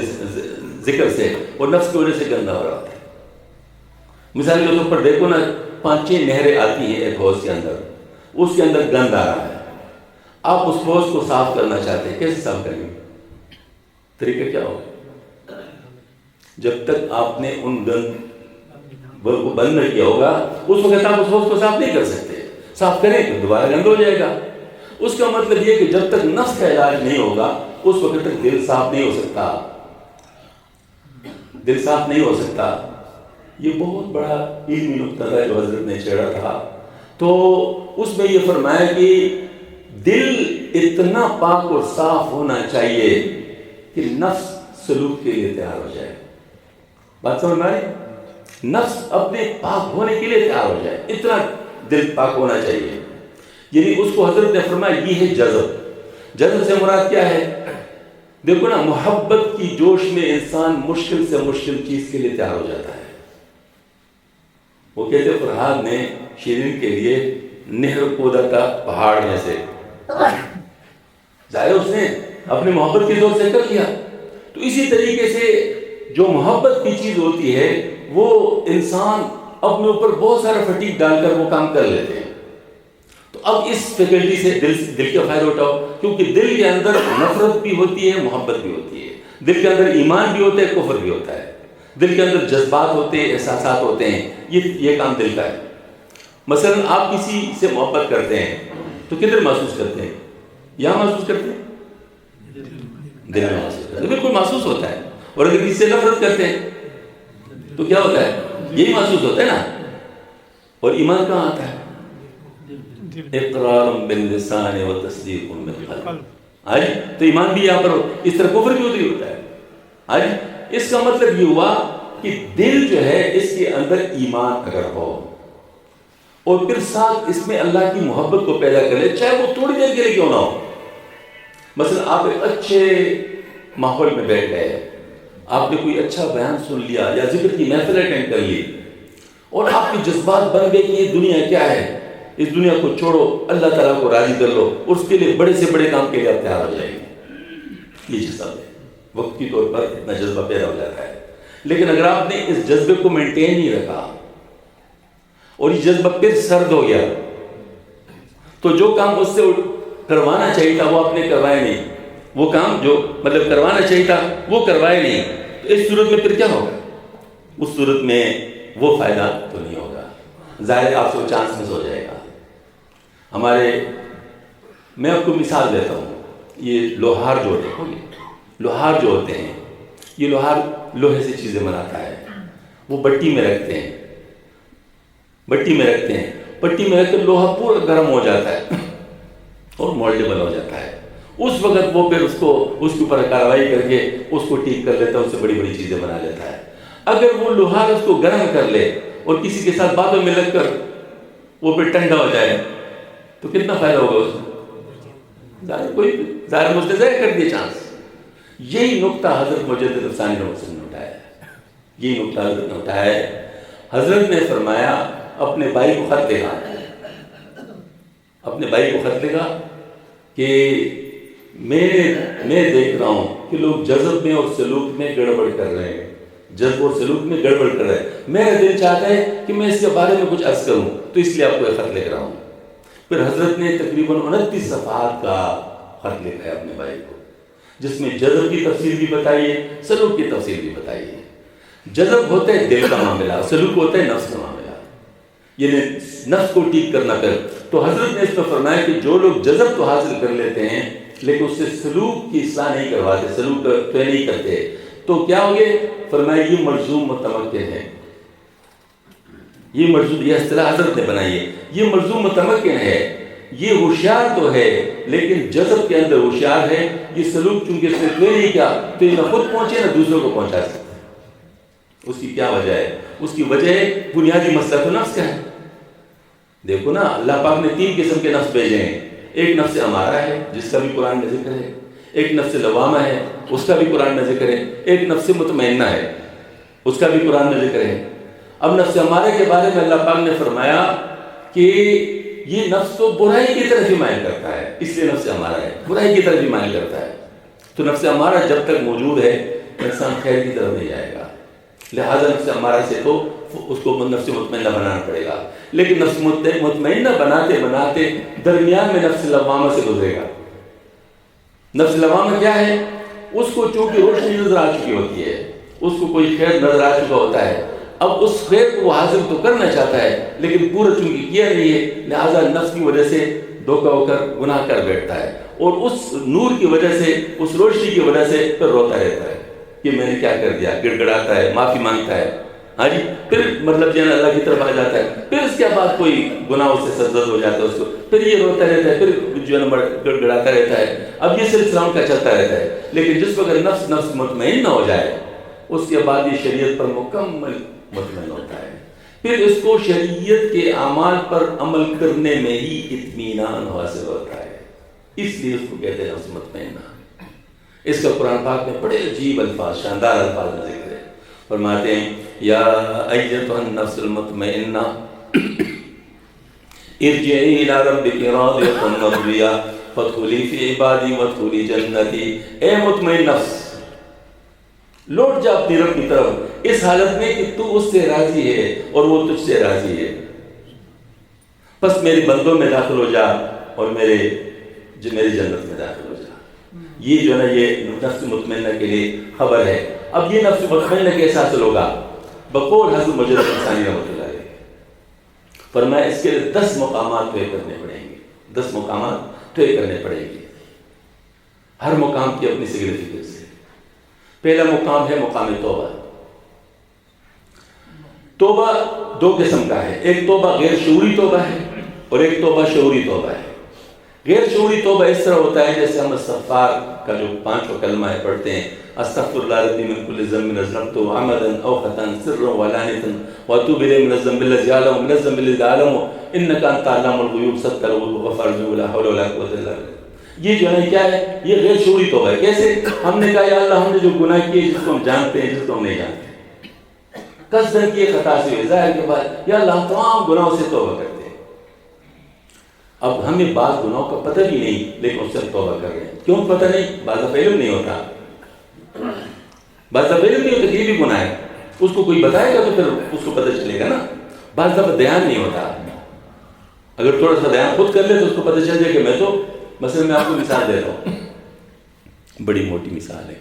ذکر سے، اور نفس کی وجہ سے گندا ہو رہا ہوتا ہے۔ مثال کے طور پر دیکھو نا، 5-6 نہریں آتی ہیں ایک حوض کے اندر، اس کے اندر گند آ رہا ہے، آپ اس حوض کو صاف کرنا چاہتے ہیں، کیسے صاف کریں گے؟ طریقہ کیا ہوگا؟ جب تک آپ نے ان گند کو بند نہ کیا ہوگا اس وقت آپ اس حوض کو صاف نہیں کر سکتے، صاف کریں تو دوبارہ گند ہو جائے گا۔ اس کا مطلب یہ کہ جب تک نفس کا علاج نہیں ہوگا اس وقت تک دل صاف نہیں ہو سکتا، دل صاف نہیں ہو سکتا۔ یہ بہت بڑا علمی نقطہ ہے جو حضرت نے چھیڑا تھا، تو اس میں یہ فرمایا کہ دل اتنا پاک اور صاف ہونا چاہیے کہ نفس سلوک کے لیے تیار ہو جائے۔ بات سمجھ میں آ رہی؟ نفس اپنے پاک ہونے کے لیے تیار ہو جائے، اتنا دل پاک ہونا چاہیے۔ یعنی اس کو حضرت نے فرمایا یہ ہے جذب۔ جذب سے مراد کیا ہے؟ دیکھو نا، محبت کی جوش میں انسان مشکل سے مشکل چیز کے لیے تیار ہو جاتا ہے۔ وہ کہتے فرحاد نے شیرین کے لیے نہر کودا تھا پہاڑ میں سے، ظاہر اس نے اپنے محبت کے زور سے کر لیا۔ تو اسی طریقے سے جو محبت کی چیز ہوتی ہے وہ انسان اپنے اوپر بہت سارا فٹیگ ڈال کر وہ کام کر لیتے ہیں۔ تو اب اس فیکلٹی سے دل کا فائدہ اٹھاؤ، کیونکہ دل کے اندر نفرت بھی ہوتی ہے، محبت بھی ہوتی ہے، دل کے اندر ایمان بھی ہوتا ہے، کفر بھی ہوتا ہے، دل کے اندر جذبات ہوتے ہیں، احساسات ہوتے ہیں، یہ کام دل کا ہے۔ مثلا آپ کسی سے محبت کرتے ہیں تو کدھر محسوس کرتے ہیں؟ یہاں محسوس کرتے ہیں، دل میں محسوس کرتے ہیں، بالکل محسوس ہوتا ہے۔ اور اگر کسی سے نفرت کرتے ہیں تو کیا ہوتا ہے؟ یہی محسوس ہوتا ہے نا۔ اور ایمان کہاں آتا ہے؟ اقرار باللسان و تصدیق بالقلب. آج تو ایمان بھی یہاں پر اس طرح کفر بھی ادھر ہوتا ہے. آج اس کا مطلب یہ ہوا کہ دل جو ہے اس کے اندر ایمان اگر ہو اور پھر ساتھ اس میں اللہ کی محبت کو پیدا کرے، چاہے وہ تھوڑی دیر کے لیے کیوں نہ ہو. مثلا آپ ایک اچھے ماحول میں بیٹھ گئے، آپ نے کوئی اچھا بیان سن لیا یا ذکر کی محفل اٹینڈ کر لی اور آپ کے جذبات بن گئے کہ یہ دنیا کیا ہے، اس دنیا کو چھوڑو، اللہ تعالیٰ کو راضی کر لو، اور اس کے لیے بڑے سے بڑے کام کے لیے آپ تیار ہو جائیں گے. یہ جذبہ ہے، وقتی طور پر اتنا جذبہ پیدا ہو جاتا ہے. لیکن اگر آپ نے اس جذبے کو مینٹین نہیں رکھا اور یہ جذبہ پھر سرد ہو گیا تو جو کام اس سے کروانا چاہیے تھا وہ آپ نے کروائے نہیں، وہ کام جو مطلب کروانا چاہیے تھا وہ کروائے نہیں. تو اس صورت میں پھر کیا ہوگا؟ اس صورت میں وہ فائدہ تو نہیں ہوگا، ظاہر آپ کو چانس مس ہو جائے گا. میں آپ کو مثال دیتا ہوں. یہ لوہار جو ہوتے ہیں، لوہار جو ہوتے ہیں، یہ لوہار لوہے سے چیزیں بناتا ہے، وہ بٹی میں رکھتے ہیں، بٹی میں رکھ کر لوہا پورا گرم ہو جاتا ہے اور مولڈیبل ہو جاتا ہے. اس وقت وہ پھر اس کے اوپر کارروائی کر کے اس کو ٹھیک کر لیتا ہے، اس سے بڑی بڑی چیزیں بنا لیتا ہے. اگر وہ لوہار اس کو گرم کر لے اور کسی کے ساتھ باتوں میں لگ کر وہ پھر ٹھنڈا ہو جائے تو کتنا فائدہ ہوگا اس میں؟ ظاہر مجھ نے ضائع کر دیا چانس. یہی نقطہ حضرت مجدد افسانی رحمۃ اللہ نے اٹھایا ہے. یہی نقطہ حضرت نے اٹھایا ہے. حضرت نے فرمایا اپنے بھائی کو خط لکھا، اپنے بھائی کو خط لکھا کہ میں دیکھ رہا ہوں کہ لوگ جذب میں اور سلوک میں گڑبڑ کر رہے ہیں، جذب اور سلوک میں گڑبڑ کر رہے ہیں. میرا دل چاہتا ہے کہ میں اس کے بارے میں کچھ عرض کروں، تو اس لیے آپ کو یہ خط لکھ رہا ہوں. پھر حضرت نے تقریباً 29 صفحات کا خط لکھا ہے اپنے بھائی کو، جس میں جذب کی تفصیل بھی بتائی ہے، سلوک کی تفصیل بھی بتائی ہے. جذب ہوتا ہے دل کا معاملہ، سلوک ہوتا ہے نفس کا معاملہ، یعنی نفس کو ٹھیک کرنا. پھر تو حضرت نے اس میں فرمایا کہ جو لوگ جذب تو حاصل کر لیتے ہیں لیکن اس سے سلوک کی اصلاح نہیں کرواتے، سلوک تو نہیں کرتے، تو کیا ہوگے؟ فرمایا یہ مرزوم متمکن ہے. یہ مرزوم، یہ اصطلاح حضرت نے بنائی ہے، یہ مرزوم متمکن ہے، یہ ہوشیار تو ہے لیکن جذب کے اندر ہوشیار ہے. یہ سلوک چونکہ اس نے نہیں کیا تو یہ نہ خود پہنچے نہ دوسروں کو پہنچا سکتے. اس کی کیا وجہ ہے؟ اس کی وجہ ہے بنیادی مسئلہ تو نفس کا ہے. دیکھو نا، اللہ پاک نے 3 قسم کے نفس بھیجے ہیں. ایک نفس امارہ ہے جس کا بھی قرآن میں ذکر ہے، ایک نفس لوامہ ہے اس کا بھی قرآن میں ذکر ہے، ایک نفس مطمئنہ ہے اس کا بھی قرآن میں ذکر ہے. اب نفس امارہ کے بارے میں اللہ پاک نے فرمایا کہ یہ نفس تو برائی کی طرف ہی مائل کرتا ہے، اس لیے نفس امارہ ہے، برائی کی طرف ہی مائل کرتا ہے. تو نفس امارہ جب تک موجود ہے انسان خیر کی طرف نہیں جائے گا. لہذا نفس امارہ سے تو اس کو نفس مطمئنہ بنانا پڑے گا. لیکن نفس مطمئنہ بناتے بناتے درمیان میں نفس لوامہ سے گزرے گا. نفس لوامہ کیا ہے؟ اس کو چونکہ روشنی نظر آ چکی ہوتی ہے، اس کو کوئی خیر نظر آ چکا ہوتا ہے، اب اس خیر کو وہ حاصل تو کرنا چاہتا ہے لیکن پورا چونکہ کیا نہیں ہے، لہٰذا نفس کی وجہ سے دھوکہ ہو کر گناہ کر بیٹھتا ہے اور اس نور کی وجہ سے، اس روشنی کی وجہ سے پھر روتا رہتا ہے کہ میں نے کیا کر دیا، گڑ گڑاتا ہے، معافی مانگتا ہے. ہاں جی، پھر مطلب جو ہے اللہ کی طرف آ جاتا ہے، پھر اس کے بعد کوئی گناہ اس سے سرزد ہو جاتا ہے اس کو، پھر یہ روتا رہتا ہے، پھر جو ہے گڑ گڑاتا رہتا ہے. اب یہ سلسلہ ان کا چلتا رہتا ہے. لیکن جس وقت نفس مطمئن نہ ہو جائے اس کے بعد یہ شریعت پر مکمل مطمئن ہوتا ہے. پھر اس کو شریعت کے اعمال پر عمل کرنے میں ہی اطمینان حاصل ہوتا ہے، اس لیے اس کو کہتے ہیں نفس مطمئنہ. اس کا قرآن پاک میں بڑے عجیب الفاظ، شاندار الفاظ میں ذکر ہے. فرماتے ہیں یا ایتھا النفس المطمئنہ ارجعی الی ربک راضیۃ مرضیہ فادخلی فی عبادی وادخلی جنتی. اے مطمئن نفس، لوٹ جا اپنی رب کی طرف اس حالت میں کہ تو اس سے راضی ہے اور وہ تجھ سے راضی ہے. بس میری بندوں میں داخل ہو جا اور میری جنت میں داخل ہو جا. یہ جو ہے یہ نفس مطمئنہ کے لیے خبر ہے. اب یہ نفس مطمئنہ کیسے حاصل ہوگا؟ بقول حضرت مجدد افسانی رحمۃ اللہ علیہ فرمایا اس کے 10 مقامات طے کرنے پڑیں گے. 10 مقامات طے کرنے پڑیں گے، ہر مقام کی اپنی سگنیفیکینس ہے. پہلا مقام ہے مقام توبہ. توبہ دو قسم کا ہے، ایک توبہ غیر شعوری توبہ ہے اور ایک توبہ شعوری توبہ ہے۔ غیر شعوری توبہ اس طرح ہوتا ہے جیسے ہم استغفار کا جو 5 کلمہ ہے پڑھتے ہیں، استغفر اللہ ربی من کل ذنب اذنبتہ عمدا او خطا سرا وعلانیۃ واتوب الیہ من الذنب الذی اعلم من الذنب الذی اعلم انک انت علام الغیوب صدق الغفار لا حول ولا قوۃ الا باللہ۔ یہ جو ہے کیا ہے؟ یہ غیر شعوری توبہ ہے۔ کیسے؟ ہم نے کہا یا اللہ ہم نے جو گناہ کیے جس کو ہم جانتے ہیں جس کو ہم نہیں جانتے، قصدن کی خطا سے ہوئی، ظاہر کے بعد یا اللہ ہم تمام گناہوں سے توبہ کرتے ہیں۔ اب ہمیں بعض گناہوں کا پتہ بھی نہیں لیکن اس سے توبہ کر رہے ہیں۔ کیوں پتہ نہیں؟ بعض دفعہ علم نہیں ہوتا، بعض دفعہ علم نہیں ہوتا کہ یہ بھی گناہ ہے، اس کو کوئی بتائے گا تو پھر اس کو پتہ چلے گا نا۔ بعض دفعہ دھیان نہیں ہوتا، اگر تھوڑا سا دھیان خود کر لے تو اس کو پتہ چل جائے کہ میں تو مثلا میں آپ کو مثال دے رہا ہوں، بڑی موٹی مثال ہے،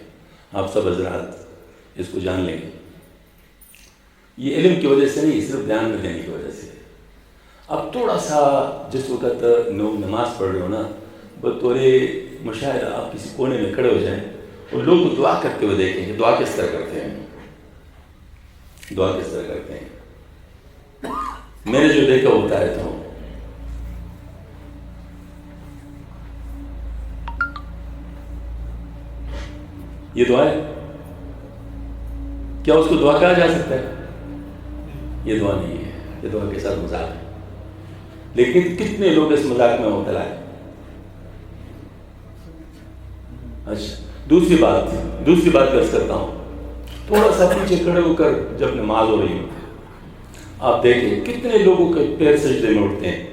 آپ سب حضرات اس کو جان لیں گے۔ یہ علم کی وجہ سے نہیں، صرف دھیان میں دینے کی وجہ سے۔ اب تھوڑا سا جس وقت لوگ نماز پڑھ رہے ہو نا، بطور مشاہدہ آپ کسی کونے میں کھڑے ہو جائیں اور لوگ دعا کرتے ہوئے دیکھیں کہ دعا کس طرح کرتے ہیں، دعا کس طرح کرتے ہیں۔ میں نے جو دیکھا ہوتا ہے تو یہ دعا ہے، کیا اس کو دعا کہا جا سکتا ہے؟ یہ دعا نہیں ہے، یہ دعا کے ساتھ مذاق ہے۔ لیکن کتنے لوگ اس مذاق میں مبتلا ہیں۔ اچھا دوسری بات عرض کرتا ہوں، تھوڑا سا پیچھے کھڑے ہو کر جب نماز ہو رہی ہو آپ دیکھیں کتنے لوگوں کے پیر سجدے میں اٹھتے ہیں،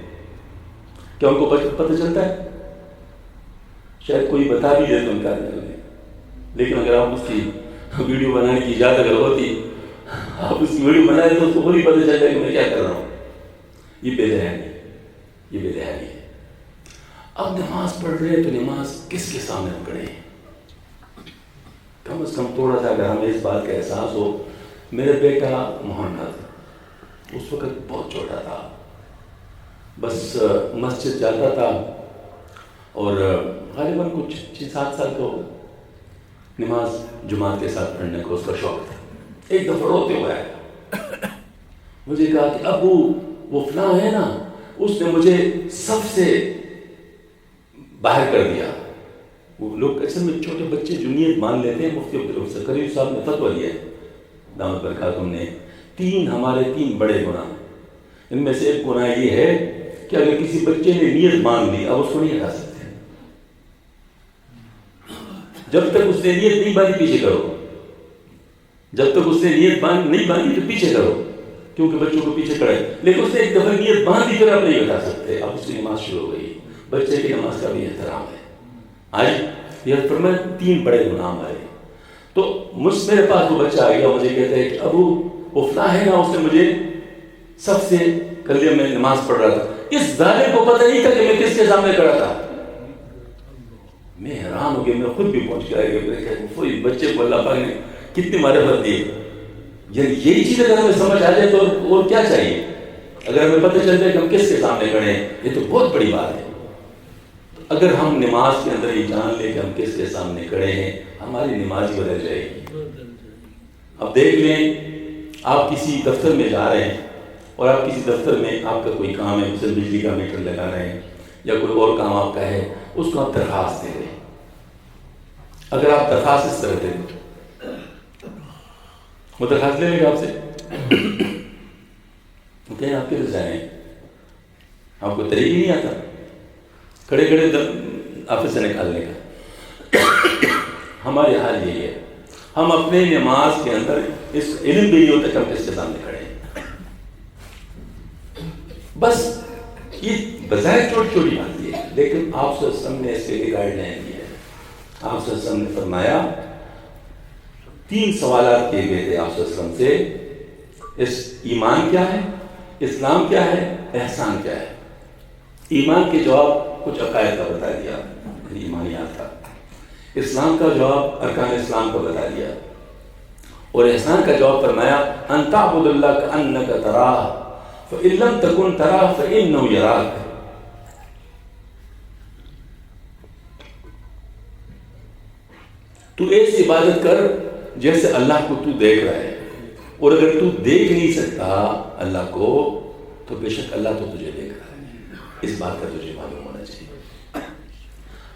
کیا ان کو پتہ چلتا ہے؟ شاید کوئی بتا بھی دے تو ان کا نہیں، لیکن اگر آپ اس کی ویڈیو بنانے کی اجازت اگر ہوتی، آپ اس کی ویڈیو بنائے تو اس کو خود ہی پتہ چل جائے کہ میں کیا کر رہا ہوں۔ یہ بے دہانی ہے، یہ بے دہانی ہے۔ اب نماز پڑھ رہے ہیں تو نماز کس کے سامنے پڑھیں؟ کم از کم تھوڑا سا اگر ہمیں اس بات کا احساس ہو۔ میرا بیٹا محمد اس وقت بہت چھوٹا تھا، بس مسجد جاتا تھا اور غالباً کچھ 6-7 سال کا ہوگا، نماز جماعت کے ساتھ پڑھنے کو اس کا شوق تھا۔ ایک دفعہ روتے ہوئے آیا، مجھے کہا کہ ابو وہ فلاں ہے نا، اس نے مجھے سب سے باہر کر دیا۔ وہ لوگ اصل میں چھوٹے بچے جو نیت مان لیتے ہیں، مفتی عبدالرحمن قریب صاحب نے فتویٰ دیا ہے دامت برکاتہم نے، ہمارے 3 بڑے گناہ، ان میں سے ایک گناہ یہ ہے کہ اگر کسی بچے نے نیت مان لی اب اس کو نہیں ہٹا سکتے، جب تک اس نے نیت نہیں باندھی پیچھے کرو، جب تک اس نے نیت نہیں باندھی تو پیچھے کرو، کیونکہ بچوں کو پیچھے کرے، لیکن اس نے ایک دفعہ نیت باندھی پھر آپ نہیں ہٹا سکتے۔ اب اس کی نماز شروع ہو گئی، بچے کی نماز کا بھی احترام ہے۔ آج یہ فرمائے 3 بڑے گناہ ہمارے، تو میرے پاس وہ بچہ آ گیا، مجھے کہتا ہے کہ ابو وہ فلاں ہے نا، اس نے مجھے سب سے کر لیا، میں نماز پڑھ رہا تھا، اس ظالم کو پتہ نہیں تھا کہ میں کس کے سامنے کھڑا تھا۔ میں حیران ہو گیا، میں خود بھی پہنچ گیا، بچے کو اللہ پاک نے کتنی معرفت دی۔ یعنی یہی چیز اگر ہمیں سمجھ آ جائے تو اور کیا چاہیے؟ اگر ہمیں پتہ چل جائے کہ ہم کس کے سامنے کھڑے ہیں، یہ تو بہت بڑی بات ہے۔ اگر ہم نماز کے اندر یہ جان لیں کہ ہم کس کے سامنے کھڑے ہیں، ہماری نماز ہی بدل جائے گی۔ اب دیکھ لیں، آپ کسی دفتر میں جا رہے ہیں اور آپ کسی دفتر میں آپ کا کوئی کام ہے، اسے بجلی کا میٹر لگا رہے ہیں یا کوئی اور کام آپ کا ہے، اس کو آپ درخواست دے رہے ہیں۔ اگر آپ درخواست اس طرح دیں وہ درخواست لے لے گا آپ سے، کہیں آپ کدھر جائیں، آپ کو طریقہ نہیں آتا کھڑے کھڑے آفس سے نکالنے کا۔ ہمارے حال یہی ہے، ہم اپنے نماز کے اندر اس علم بھی نہیں ہوتا کہ ہم کس کے سامنے کھڑے ہیں۔ بس یہ بظاہر چھوٹی چھوٹی بات ہے، لیکن آپ صلی اللہ علیہ وسلم نے اس کے لیے گائیڈ لائن دی ہے۔ آپ صلی اللہ علیہ وسلم نے فرمایا، 3 سوالات کیے گئے تھے آپ صلی اللہ علیہ وسلم سے، اس ایمان کیا ہے، اسلام کیا ہے، احسان کیا ہے۔ ایمان کے جواب کچھ عقائد کا بتا دیا، ایمانیات کا۔ اسلام کا جواب ارکان اسلام کا بتا دیا، اور احسان کا جواب فرمایا ان تعبد اللہ کأنک تراہ فإن لم تکن تراہ فإنہ یراک۔ تو ایسی عبادت کر جیسے اللہ کو تو دیکھ رہا ہے۔ اور اگر تو دیکھ نہیں سکتا اللہ کو تو بے شک اللہ تو تجھے دیکھ رہا ہے، اس بات کا تجھے معلوم ہونا چاہیے۔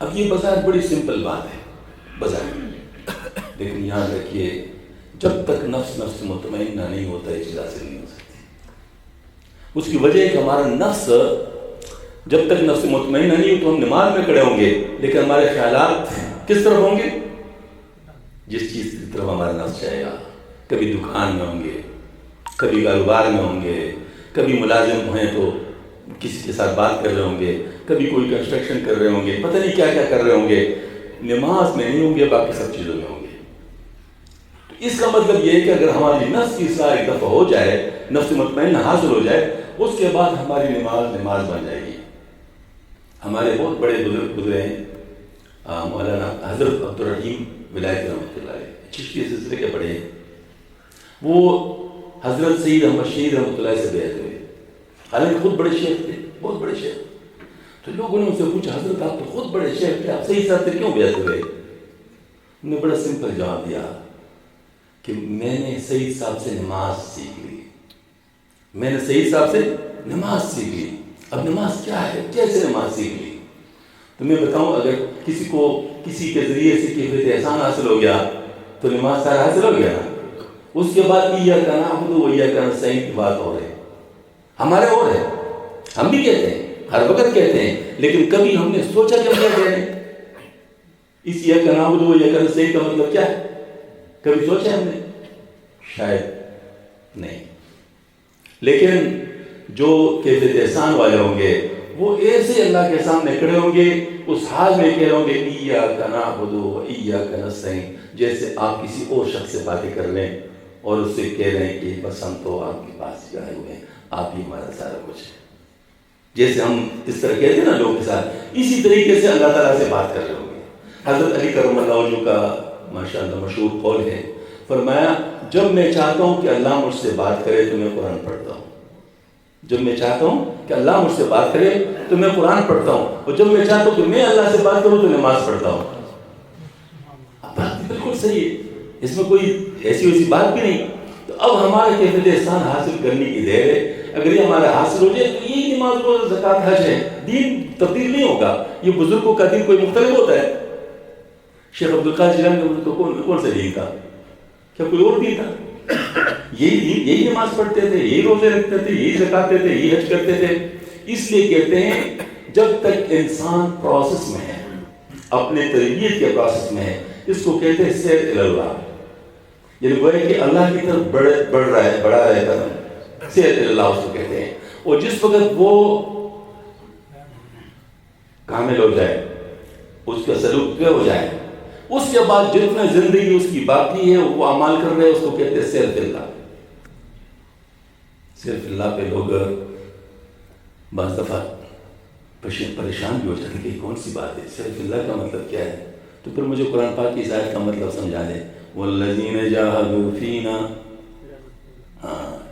اب یہ بظاہر بڑی سمپل بات ہے بظاہر، لیکن یاد رکھیے جب تک نفس مطمئنہ نہیں ہوتا یہ چیز حاصل نہیں ہو سکتی۔ اس کی وجہ ہے کہ ہمارا نفس جب تک نفس مطمئنہ نہیں ہو تو ہم نماز میں کھڑے ہوں گے، لیکن ہمارے خیالات کس طرف ہوں گے؟ جس چیز کی طرف ہمارا نفس چاہے گا۔ کبھی دکان میں ہوں گے، کبھی کاروبار میں ہوں گے، کبھی ملازم ہیں تو کسی کے ساتھ بات کر رہے ہوں گے، کبھی کوئی کنسٹرکشن کر رہے ہوں گے، پتہ نہیں کیا کیا کر رہے ہوں گے، نماز میں نہیں ہوں گے، باقی سب چیزوں میں ہوں گے۔ تو اس کا مطلب یہ ہے کہ اگر ہماری نفس کی اصلاح ایک دفعہ ہو جائے، نفس مطمئنہ حاصل ہو جائے، اس کے بعد ہماری نماز بن جائے گی۔ ہمارے بہت بڑے بزرگ گزرے ہیں، مولانا حضرت عبدالرحیم ولایتی رحمۃ اللہ علیہ، چشتی سلسلے کے بڑے ہیں۔ وہ حضرت سید احمد شہید رحمۃ اللہ سے بیعت ہوئے، حالانکہ خود بڑے شیخ تھے، بہت بڑے شیخ۔ تو لوگوں نے ان سے پوچھا حضرت آپ تو خود بڑے شیخ تھے، آپ سید صاحب سے کیوں بیعت ہوئے؟ انہوں نے بڑا سمپل جواب دیا کہ میں نے سید صاحب سے نماز سیکھ لی، میں نے سید صاحب سے نماز سیکھ لی۔ اب نماز کیا ہے، کیسے نماز سیکھ لی؟ تو میں بتاؤں، اگر کسی کو کسی کے ذریعے سے کیفیت احسان حاصل ہو گیا تو نماز سارا حاصل ہو گیا نا۔ اس کے بعد ایاک نعبد و ایاک نستعین کی بات اور ہے، ہمارے اور ہے، ہم بھی کہتے ہیں، ہر وقت کہتے ہیں، لیکن کبھی ہم نے سوچا کہ ہم کیا کہہ رہے ہیں؟ اس ایاک نعبد و ایاک نستعین کا مطلب کیا ہے؟ کبھی سوچا ہم نے؟ شاید نہیں۔ لیکن جو کیفیت احسان والے ہوں گے وہ ایسے اللہ کے سامنے کھڑے ہوں گے، اس حال میں کہہ رہے ہوں گے ایاک نعبد و ایاک نستعین، جیسے آپ کسی اور شخص سے باتیں کر رہے ہیں اور اس سے کہہ رہے ہیں کہ بس ہم تو آپ کے پاس ہی آئے ہوئے ہیں، آپ ہی ہمارا سارا کچھ ہے۔ جیسے ہم اس طرح کہتے ہیں نا لوگوں کے ساتھ، اسی طریقے سے اللہ تعالیٰ سے بات کر رہے ہوں گے۔ حضرت علی کرم اللہ وجہہ کا ماشاءاللہ مشہور قول ہے، فرمایا جب میں چاہتا ہوں کہ اللہ مجھ سے بات کرے تو میں قرآن پڑھتا ہوں، جب میں چاہتا ہوں کہ اللہ مجھ سے بات کرے تو میں قرآن پڑھتا ہوں، اور جب میں چاہتا ہوں کہ میں اللہ سے بات کروں تو نماز پڑھتا ہوں۔ اب بات بالکل صحیح ہے، اس میں کوئی ایسی ویسی بات بھی نہیں۔ تو اب ہمارے کیفیت احسان حاصل کرنے کی دیر ہے، اگر یہ ہمارا حاصل ہو جائے تو یہی نماز و زکوٰۃ حج ہے، دین تبدیل نہیں ہوگا۔ یہ بزرگوں کا دین کوئی مختلف ہوتا ہے؟ شیخ عبدالقادر جیلانی کا مطلب کون سا دین تھا؟ کیا کوئی اور دین تھا؟ یہی نماز پڑھتے تھے، یہی روزے رکھتے تھے، یہی زکوٰۃ دیتے تھے، یہی حج کرتے تھے۔ اس لیے کہتے ہیں جب تک انسان پروسیس میں ہے، اپنے تربیت کے پروسیس میں ہے، اس کو کہتے ہیں سیر الی اللہ، یعنی گویا کہ اللہ کی طرف بڑھ رہا ہے، بڑھا رہا ہے قدم، سیر الی اللہ اس کو کہتے ہیں۔ اور جس وقت وہ کامل ہو جائے، اس کا سلوک طے ہو جائے، اس کے بعد جتنا زندگی اس کی باقی ہے وہ اعمال کر رہے ہیں، اس کو کہتے ہیں سیر فی اللہ۔ سیر فی اللہ پہ لوگ بعض دفعہ پریشان بھی ہو جاتے ہیں کہ کون سی بات ہے، سیر فی اللہ کا مطلب کیا ہے؟ تو پھر مجھے قرآن پاک کی اس آیت کا مطلب سمجھا دیں، والذین جاہدوا فینا،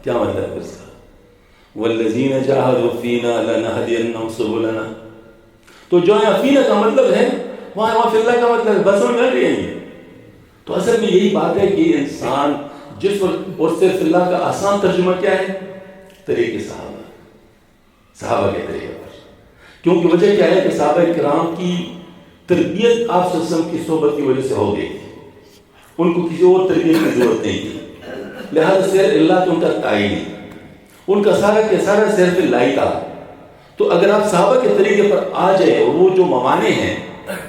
کیا مطلب ہے اس کا؟ والذین جاہدوا فینا لنہدینہم سبلنا۔ تو جو یہاں فینا کا مطلب ہے وہاں فی اللہ کا مطلب ہے، بس سمجھ رہی ہیں؟ تو اصل میں یہی بات ہے کہ انسان جس وقت، اور صرف اللہ کا آسان ترجمہ کیا ہے؟ طریقے صحابہ کے طریقے پر۔ کیونکہ وجہ کیا ہے کہ صحابہ کرام کی تربیت آپ صلی اللہ علیہ وسلم کی صحبت کی وجہ سے ہو گئی تھی، ان کو کسی اور تربیت کی ضرورت نہیں تھی، لہذا سیر اللہ تو ان کا تعین ہے، ان کا سارا کے سارا صرف اللہ ہی تھا۔ تو اگر آپ صحابہ کے طریقے پر آ جائیں اور وہ جو موانع ہیں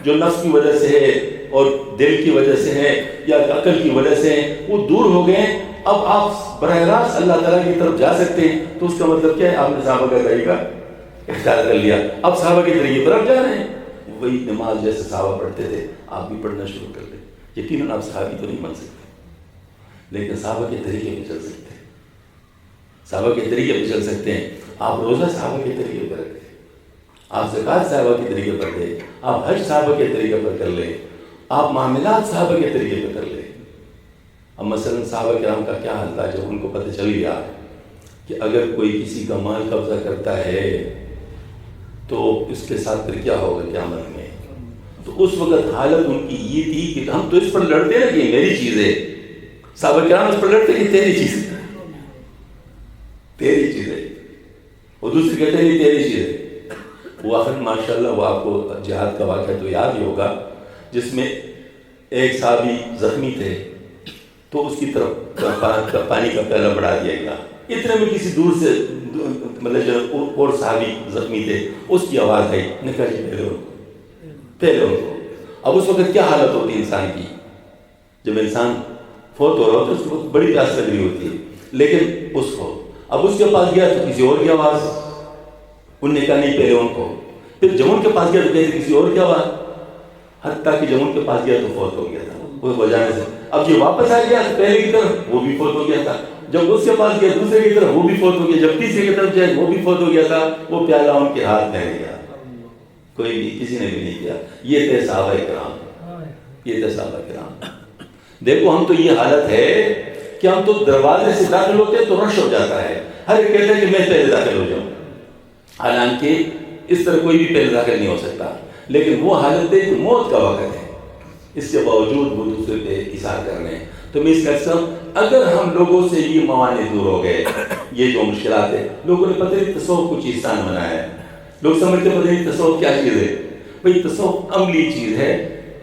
جو نفس کی وجہ سے ہے اور دل کی وجہ سے ہے یا عقل کی وجہ سے ہے وہ دور ہو گئے، اب آپ براہ راست اللہ تعالیٰ کی طرف جا سکتے ہیں۔ تو اس کا مطلب کیا ہے؟ آپ نے صحابہ کا طریقہ اختیار کر لیا، اب صحابہ کے طریقے پر آپ جا رہے ہیں، وہی نماز جیسے صحابہ پڑھتے تھے آپ بھی پڑھنا شروع کر دیں۔ یقیناً آپ صحابی تو نہیں بن سکتے، لیکن صحابہ کے طریقے پہ چل سکتے ہیں، صحابہ کے طریقے پہ چل سکتے ہیں۔ آپ روزہ صحابہ کے طریقے پر رکھیں، آپ زکوٰۃ صحابہ کے طریقے پر دیں، آپ حج صحابہ کے طریقے پر کر لیں، آپ معاملات صحابہ کے طریقے پر کر لیں۔ اب مثلاً صحابہ کرام کا کیا حال تھا جب ان کو پتہ چل گیا کہ اگر کوئی کسی کا مال قبضہ کرتا ہے تو اس کے ساتھ پھر کیا ہوگا قیامت میں؟ تو اس وقت حالت ان کی یہ تھی کہ ہم تو اس پر لڑتے نا کہ میری چیز ہے، صحابہ کرام اس پر لڑتے کہ تیری چیز ہے، تیری چیز ہے، وہ دوسرے کہتے ہیں نہیں تیری چیز ہے. وہ آخر ماشاءاللہ وہ آپ کو جہاد کا واقعہ تو یاد ہی ہوگا جس میں ایک صحابی زخمی تھے تو اس کی طرف پانی کا پیالہ بڑھا دیا گیا. اتنے میں کسی دور سے مطلب جو اور صحابی زخمی تھے اس کی آواز آئی، نکل جی پہلے ان کو. اب اس وقت کیا حالت ہوتی ہے انسان کی؟ جب انسان فوت ہو رہا ہوتا ہے اس کو بڑی پیاس لگ رہی ہوتی ہے، لیکن اس کو اب اس کے پاس گیا تو کسی اور کی آواز، انہوں نے کہا نہیں پہلے ان کو. پھر جب ان کے پاس گیا تو کہتے کسی اور کی آواز، حتیٰ کہ جب ان کے پاس گیا تو فوت ہو گیا تھا وہ بجانے سے. اب یہ واپس آ گیا تو پہلے کی طرف وہ بھی فوت ہو گیا تھا. جب اس کے پاس گیا دوسرے کی طرف وہ بھی فوت ہو گیا. جب تیسرے کی طرف جائے وہ بھی فوت ہو گیا تھا. وہ پیالہ ان کے ہاتھ میں گیا، کوئی بھی کسی نے بھی نہیں کیا. یہ تھے صحابہ کرام، یہ تھے صحابہ کرام. دیکھو ہم تو یہ حالت ہے کہ ہم تو دروازے سے داخل ہوتے ہیں تو رش ہو جاتا ہے، ہر ایک کہتا ہے کہ میں پہلے داخل ہو جاؤں، حالانکہ اس طرح کوئی بھی پہلے داخل نہیں ہو سکتا. لیکن وہ حالت ہے کہ موت کا وقت ہے، اس کے باوجود وہ دوسرے پہ اثار کر رہے ہیں. تو میں اس کا سب اگر ہم لوگوں سے یہ موانع دور ہو گئے، یہ جو مشکلات ہیں، لوگوں نے پتہ نہیں تصوف کو چیز سان بنایا ہے. لوگ سمجھتے پتہ نہیں تصوف کیا چیز ہے. بھئی تصوف عملی چیز ہے،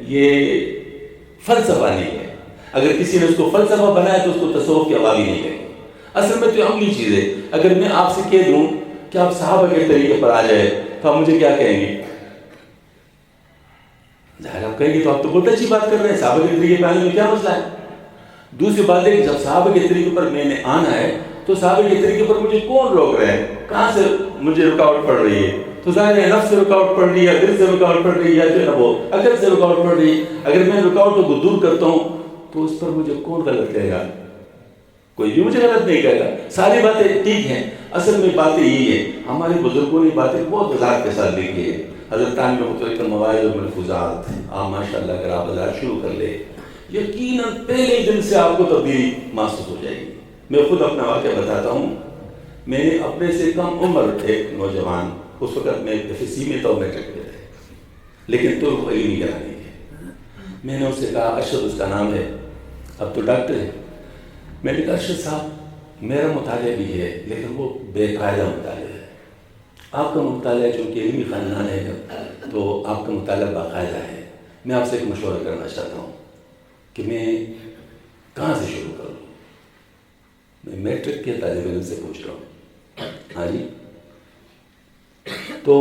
یہ فلسفہ نہیں ہے. اگر کسی نے اس کو فلسفہ بنایا تو اس کو تصوف کی آواز ہی نہیں کہیں. اصل میں تو عملی چیز ہے. اگر میں آپ سے کہہ دوں کہ آپ صحابہ کے طریقے پر آ جائے تو آپ مجھے کیا کہیں گے؟ ظاہر آپ کہیں گے تو آپ تو بہت اچھی بات کر رہے ہیں، صحابہ کے طریقے پر آنے میں کیا مسئلہ ہے. دوسری بات ہے کہ جب صحابہ کے طریقے پر میں نے آنا ہے تو صحابہ کے طریقے پر مجھے کون روک رہے ہیں؟ کہاں سے مجھے رکاوٹ پڑ رہی ہے؟ تو ظاہر ہے نفس سے رکاوٹ پڑ رہی ہے، دل سے رکاوٹ پڑ رہی ہے، جو ہے وہ عقل سے رکاوٹ پڑ رہی ہے. اگر میں رکاوٹوں کو دور کرتا ہوں تو اس پر مجھے کون غلط کہے گا؟ کوئی بھی مجھے غلط نہیں کہے گا. ساری باتیں ٹھیک ہیں. اصل میں باتیں یہی ہے، ہمارے بزرگوں نے باتیں بہت وضاحت کے ساتھ لکھی ہے. حضرت تعمیر مختلف مواعظ و ملفوظات آپ ماشاءاللہ اگر آپ وضاحت شروع کر لیں یقیناً پہلے دن سے آپ کو تبدیلی محسوس ہو جائے گی. میں خود اپنا واقعہ بتاتا ہوں. میں نے اپنے سے کم عمر ایک نوجوان، اس وقت میں FSC میں تو میٹرک میں تھے، لیکن تو وہ علمی کرانے کے. میں نے اس سے کہا، ارشد اس کا نام ہے، اب تو ڈاکٹر ہے. میں نے کہا ارشد صاحب میرا مطالعہ بھی ہے لیکن وہ بے قاعدہ مطالعہ ہے. آپ کا مطالعہ چونکہ علمی خاندان ہے تو آپ کا مطالعہ باقاعدہ ہے. میں آپ سے ایک مشورہ کرنا چاہتا ہوں کہ میں کہاں سے شروع کروں. میں میٹرک کے طالب علم سے پوچھ رہا ہوں. ہاں جی. تو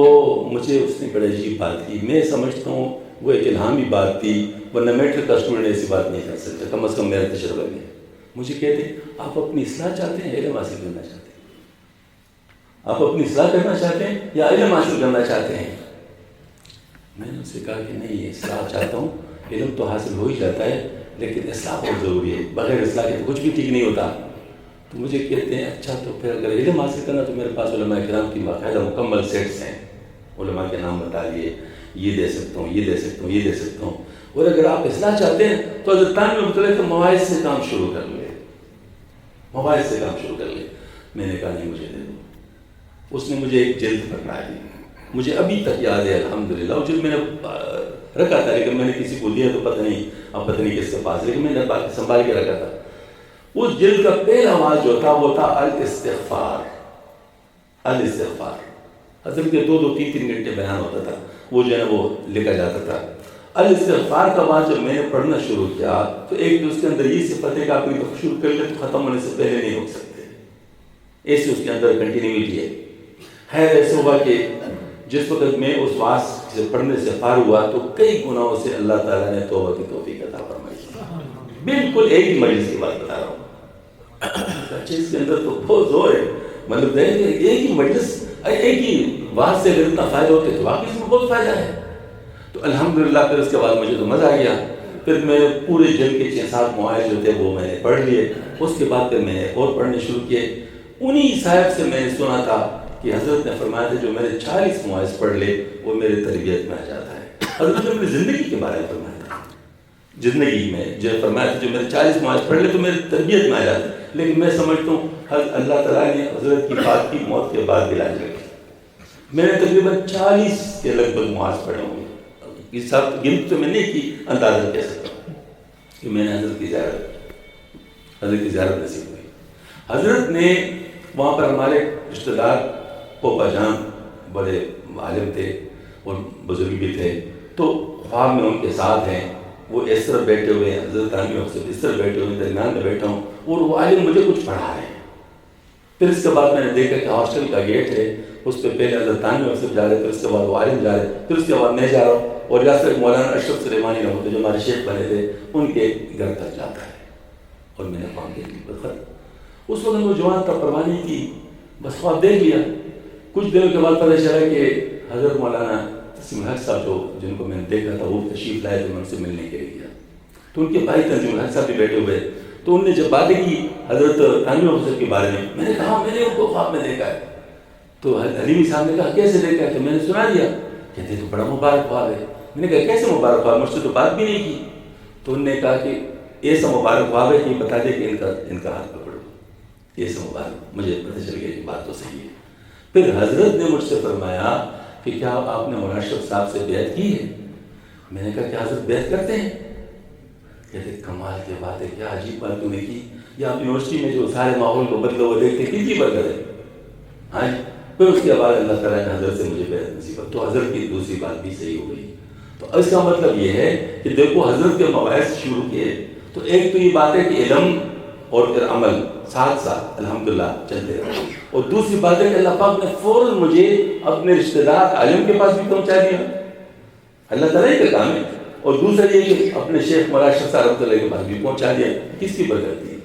مجھے اس نے بڑے عجیب بات کی. میں سمجھتا ہوں وہ ایک الہامی بات تھی، ورنہ میٹرک کا اسٹوڈنٹ ایسی بات نہیں کر سکتا، کم از کم میرا تجربہ میں. مجھے کہتے ہیں آپ اپنی اصلاح چاہتے ہیں، علم حاصل کرنا چاہتے ہیں؟ آپ اپنی اصلاح کرنا چاہتے ہیں یا علم حاصل کرنا چاہتے ہیں؟ میں نے ان سے کہا کہ نہیں، اصلاح چاہتا ہوں. علم تو حاصل ہو ہی جاتا ہے لیکن اصلاح بہت ضروری ہے، بغیر اصلاح کے تو کچھ بھی ٹھیک نہیں ہوتا. تو مجھے کہتے ہیں اچھا تو پھر اگر علم حاصل کرنا تو میرے پاس علماء کرام کی باقاعدہ مکمل سیٹس ہیں. علماء کے نام بتا دیے، یہ دے سکتا ہوں، یہ دے سکتا ہوں، یہ دے سکتا ہوں. اور اگر آپ اصلاح چاہتے ہیں تو حضرت تعمیر مختلف کے مواعظ سے کام شروع کر لیں، مواعظ سے کام شروع کر لیں. میں نے کہا نہیں مجھے دے دو. اس نے مجھے ایک جلد پکڑا دی. مجھے ابھی تک یاد ہے الحمدللہ. وہ جلد میں نے رکھا تھا لیکن میں نے کسی کو دیا تو پتہ نہیں، اب پتہ نہیں کس کے پاس، لیکن میں نے باقی سنبھال کے رکھا تھا. اس جلد کا پہلا آواز جو تھا وہ تھا الاستغفار. الاستغفار. حضرت کے 2-3 گھنٹے بیان ہوتا تھا، وہ جو ہے نا وہ لکھا جاتا تھا. الاستغفار کا آواز جب میں نے پڑھنا شروع کیا تو ایک تو اس کے اندر یہ صفت ہے کہ آپ کو شروع کر لیں تو ختم ہونے سے پہلے نہیں روک سکتے، ایسے اس کے اندر کنٹینیوٹی ہے. خیر ایسے ہوا کہ جس وقت میں اس واس سے پڑھنے سے فارغ ہوا تو کئی گناہوں سے اللہ تعالیٰ نے توبہ کی توفیق عطا فرمائی. بالکل ایک ہی مجلس کی بات بتا رہا ہوں. اچھا اس کے اندر تو بہت زور ہے. مطلب ایک ہی مجلس، ایک ہی واس سے اگر اتنا فائدہ ہوتے تو واقعی اس میں بہت فائدہ ہے. تو الحمدللہ پھر اس کے بعد مجھے تو مزہ آ گیا. پھر میں پورے جلد کے 6-7 مواعظ جو تھے وہ میں نے پڑھ لیے. اس کے بعد پھر میں نے اور پڑھنے شروع کیے. انہی صاحب سے میں نے سنا تھا کہ حضرت نے فرمایا تھا جو میرے 40 مواعظ پڑھ لے وہ میرے تربیت میں آ جاتا ہے. حضرت نے میری زندگی کے بارے میں فرمایا تھا، زندگی میں جو فرمایا تھا جو میرے 40 مواعظ پڑھ لے تو میری تربیت میں آ جاتا ہے. لیکن میں سمجھتا ہوں اللہ تعالیٰ نے حضرت کی بات کی موت کے بعد دلا دیا. میں نے تقریباً 40 کے لگ بھگ مواعظ پڑھے ہوں گے. اس سب گنت تو میں نے کی، اندازہ کہہ سکتا ہوں کہ میں نے حضرت کی زیارت نصیب ہوئی. حضرت نے وہاں پر ہمارے رشتہ دار پوپا جان بڑے عالم تھے اور بزرگ بھی تھے، تو خواب میں ان کے ساتھ ہیں، وہ اس طرح بیٹھے ہوئے ہیں، حضرت تانوی افسر اس طرح بیٹھے ہوئے ہیں، درمیان میں بیٹھا ہوں اور وہ عالم مجھے کچھ پڑھا رہے ہیں۔ پھر اس کے بعد میں نے دیکھا کہ ہاسٹل کا گیٹ ہے، اس پہ پہلے حضرت تانوی افسر جا رہے، پھر اس کے بعد وہ عالم جا رہے، پھر اس کے بعد میں جا رہا ہوں، اور یہاں سے مولانا اشرف سلیمانی رحمۃ اللہ جو ہمارے شیخ بنے تھے ان کے گھر تک جاتا ہے، اور میں نے خواب دیکھ لی بخت۔ اس وقت وہ جوان تھا، پرواہ نہیں تھی، بس خواب دیکھ لیا۔ کچھ دنوں کے بعد پتہ چلا کہ حضرت مولانا تسلیم الحق صاحب جن کو میں نے دیکھا تھا وہ تشریف لائے، تو میں ان سے ملنے کے لیے گیا، تو ان کے بھائی تنظیم الحق صاحب بھی بیٹھے ہوئے، تو انہوں نے جب باتیں کی حضرت تانوی افسر کے بارے میں نے کہا میں نے ان کو خواب میں دیکھا ہے، تو حلیمی صاحب نے کہا کیسے دیکھا ہے؟ تو میں نے سنا دیا، کہتے تو بڑا مبارک خواب ہے۔ میں نے کہا کیسے مبارک خواب؟ مجھ سے تو بات بھی نہیں کی۔ تو انہوں نے کہا کہ ایسا مبارک خواب ہے کہ بتا دے کہ ان کا ہاتھ پکڑو، ایسا مبارک۔ مجھے پتہ چل گیا کہ بات تو صحیح ہے۔ پھر حضرت نے مجھ سے فرمایا کہ کیا آپ نے مولانا اشرف صاحب سے بیعت کی ہے؟ میں نے کہا کیا حضرت بیعت کرتے ہیں؟ کہتے کمال کی بات ہے، کیا عجیب بات تم نے کی، یا آپ یونیورسٹی میں جو سارے ماحول کو بدلے وہ دیکھتے کن کی برکت ہے؟ ہاں جی۔ پھر اس کے بعد اللہ تعالیٰ نے حضرت سے مجھے بیعت نصیب، تو حضرت کی دوسری بات بھی صحیح ہو گئی۔ تو اس کا مطلب یہ ہے کہ دیکھو حضرت کے مواعظ شروع کیے، تو ایک تو یہ بات ہے کہ علم اور پھر عمل ساتھ ساتھ الحمدللہ چلتے رہے، اور دوسری بات ہے کہ اللہ پاک نے فوراً مجھے اپنے رشتہ دار عالم کے پاس بھی پہنچا دیا، اللہ تعالیٰ ہی کا کام ہے، اور دوسرا یہ کہ اپنے شیخ مولانا اشرف صاحب رحمۃ اللہ کے پاس بھی پہنچا دیا۔ کس کی برکت تھی؟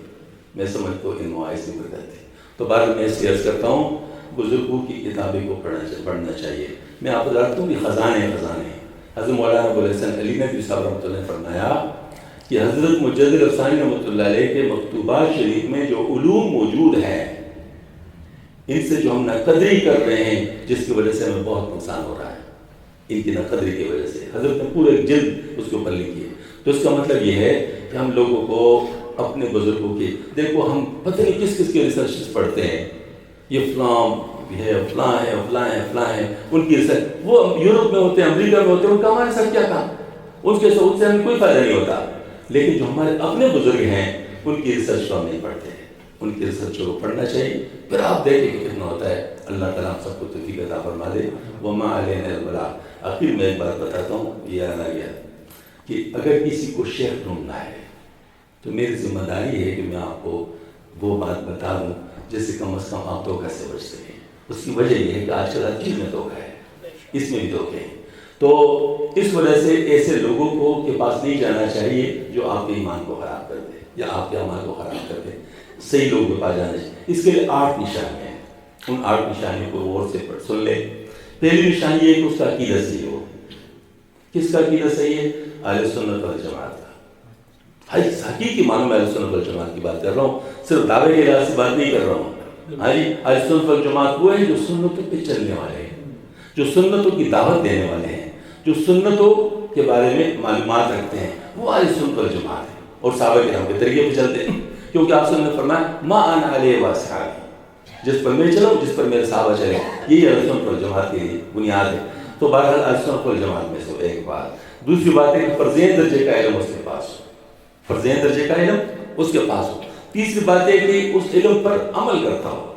میں سمجھتا ہوں ان مواعظ کی برکت تھی۔ تو بار میں اس لیے عرض کرتا ہوں بزرگوں کی کتابیں کو پڑھنا چاہیے۔ میں آپ کو بتاتا ہوں کہ خزانے حضرت مولانا ابو الحسن علی ندوی صاحب رحمۃ اللہ نے فرمایا کہ حضرت مجدد افسانی رحمۃ اللہ علیہ کے مکتوبات شریف میں جو علوم موجود ہیں ان سے جو ہم ناقدری کر رہے ہیں، جس کی وجہ سے ہمیں بہت نقصان ہو رہا ہے، ان کی ناقدری کی وجہ سے حضرت نے پورے جلد اس کے اوپر لکھی ہے۔ تو اس کا مطلب یہ ہے کہ ہم لوگوں کو اپنے بزرگوں کی، دیکھو ہم پتہ نہیں کس کس کے ریسرچ پڑھتے ہیں، یہ فلاں ہے فلاں ہے فلاں ہے فلاں ہے، ان کی ریسرچ وہ یورپ میں ہوتے ہیں، امریکہ میں ہوتے ہیں، ان کا ہمارے ساتھ کیا کام؟ ان کے ساتھ سے ہمیں کوئی فائدہ نہیں ہوتا۔ لیکن جو ہمارے اپنے بزرگ ہیں ان کی ریسرچ کو ہم نہیں پڑھتے ہیں، ان کی ریسرچ کو پڑھنا چاہیے، پھر آپ دیکھیں کہ کتنا ہوتا ہے۔ اللہ تعالیٰ ہم سب کو توفیق عطا فرما دے۔ وما علینا الا البلاغ۔ آخر میں ایک بات بتاتا ہوں، یہ یاد آ گیا کہ اگر کسی کو شیخ ڈھونڈنا ہے تو میری ذمہ داری ہے کہ میں آپ کو وہ بات بتا دوں جس سے کم از کم آپ دھوکہ سے بچ سکیں۔ اس کی وجہ یہ ہے کہ آج کل ہر چیز میں دھوکہ ہے، اس میں بھی دھوکے ہیں، تو اس وجہ سے ایسے لوگوں کو کے پاس نہیں جانا چاہیے جو آپ کے ایمان کو خراب کر دے یا آپ کے اعمال کو خراب کر دے، صحیح لوگوں کے پاس جانا چاہیے۔ اس کے لیے 8 نشانیاں ہیں، ان 8 نشانیوں کو غور سے سن لیں۔ پہلی نشانی یہ کہ اس کا عقیدہ صحیح ہو۔ کس کا عقیدہ صحیح ہے؟ اہل سنت والجماعت کا۔ حقیقی معنوں میں اہل سنت والجماعت کی بات کر رہا ہوں، صرف دعوے کے لحاظ سے بات نہیں کر رہا ہوں۔ اہل سنت والجماعت وہ ہیں جو سنتوں پہ چلنے والے ہیں، جو سنتوں کی دعوت دینے والے ہیں، جو سنتوں کے بارے میں معلومات رکھتے ہیں، وہ اہل سنت والجماعت ہیں، اور صحابہ کرام کے طریقے پہ چلتے ہیں، کیونکہ آپ نے فرمایا ما انا علیہ واصحابی، جس پر میں چلوں، جس پر میرے صحابہ چلے، یہی اہل سنت والجماعت کی بنیاد ہے۔ تو بہرحال اہل سنت والجماعت میں سے ایک بات۔ دوسری بات ہے کہ فرضین درجے کا علم اس کے پاس ہو، فرضین درجے کا علم اس کے پاس ہو۔ تیسری بات ہے کہ اس علم پر عمل کرتا ہو،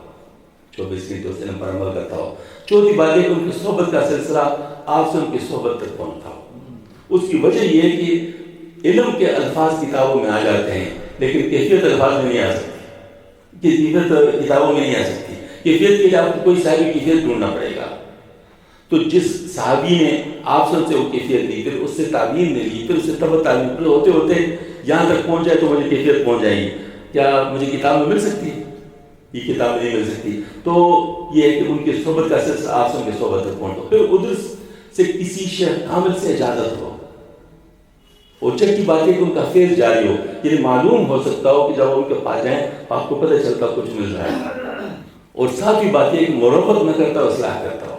24 گھنٹے اس علم پر عمل کرتا ہو۔ چوتھی بات ہے کہ ان کی صحبت کا سلسلہ آپ سے ان کی صحبت تک پہنچتا ہو۔ اس کی وجہ یہ ہے کہ علم کے الفاظ کتابوں میں آ جاتے ہیں لیکن کیفیت الفاظ میں نہیں آ سکتی، کیفیت کتابوں میں نہیں آ سکتی۔ کیفیت کے لیے آپ کو کوئی صحابی کیفیت ڈھونڈنا پڑے گا۔ تو جس صحابی نے آپ سے وہ کیفیت لی، پھر اس سے تعبیر نے لی، پھر اس سے تبع تعبیر، پھر ہوتے ہوتے یہاں تک پہنچ جائے تو مجھے کیفیت پہنچ جائے گی۔ کیا مجھے کتاب میں مل سکتی ہے؟ یہ کتاب نہیں مل سکتی۔ تو یہ ہے کہ ان کی صحبت کا سلسلہ آپ سے ان کی صحبت تک پہنچو، پھر ادھر سے کسی شیخ کامل سے اجازت ہو، اور چکی بات ہے کہ ان کا فیض جاری ہو، یعنی معلوم ہو سکتا ہو کہ جب ان کے پاس جائیں آپ کو پتہ چلتا کچھ مل رہا ہے، اور ساتویں بات یہ کہ مربت نہ کرتا ہو، اصلاح کرتا ہو،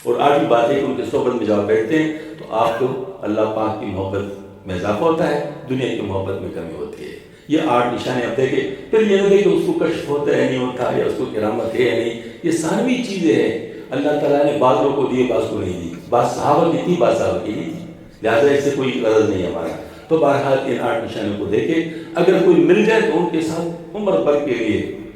اور 8ویں بات ہے کہ ان کے صحبت میں جب بیٹھتے ہیں تو آپ کو اللہ پاک کی محبت میں اضافہ ہوتا ہے، دنیا کی محبت میں کمی ہوتی ہے۔ یہ 8 نشانے آپ دیکھیں، پھر یہ نہیں کہ اس کو کشف ہوتا ہے نہیں ہوتا، یا اس کو کرامت ہے یا نہیں، یہ ثانوی چیزیں ہیں۔ اللہ تعالیٰ نے بعض لوگوں کو دیے، بعض کو نہیں دی، بعض صحابہ کی تھی، بعض صحابہ کی نہیں تھی، لہٰذا اس سے کوئی غرض نہیں ہمارا۔ تو بہرحال ان 8 نشانوں کو دیکھیں، اگر کوئی مل جائے تو ان کے ساتھ عمر بھر کے لیے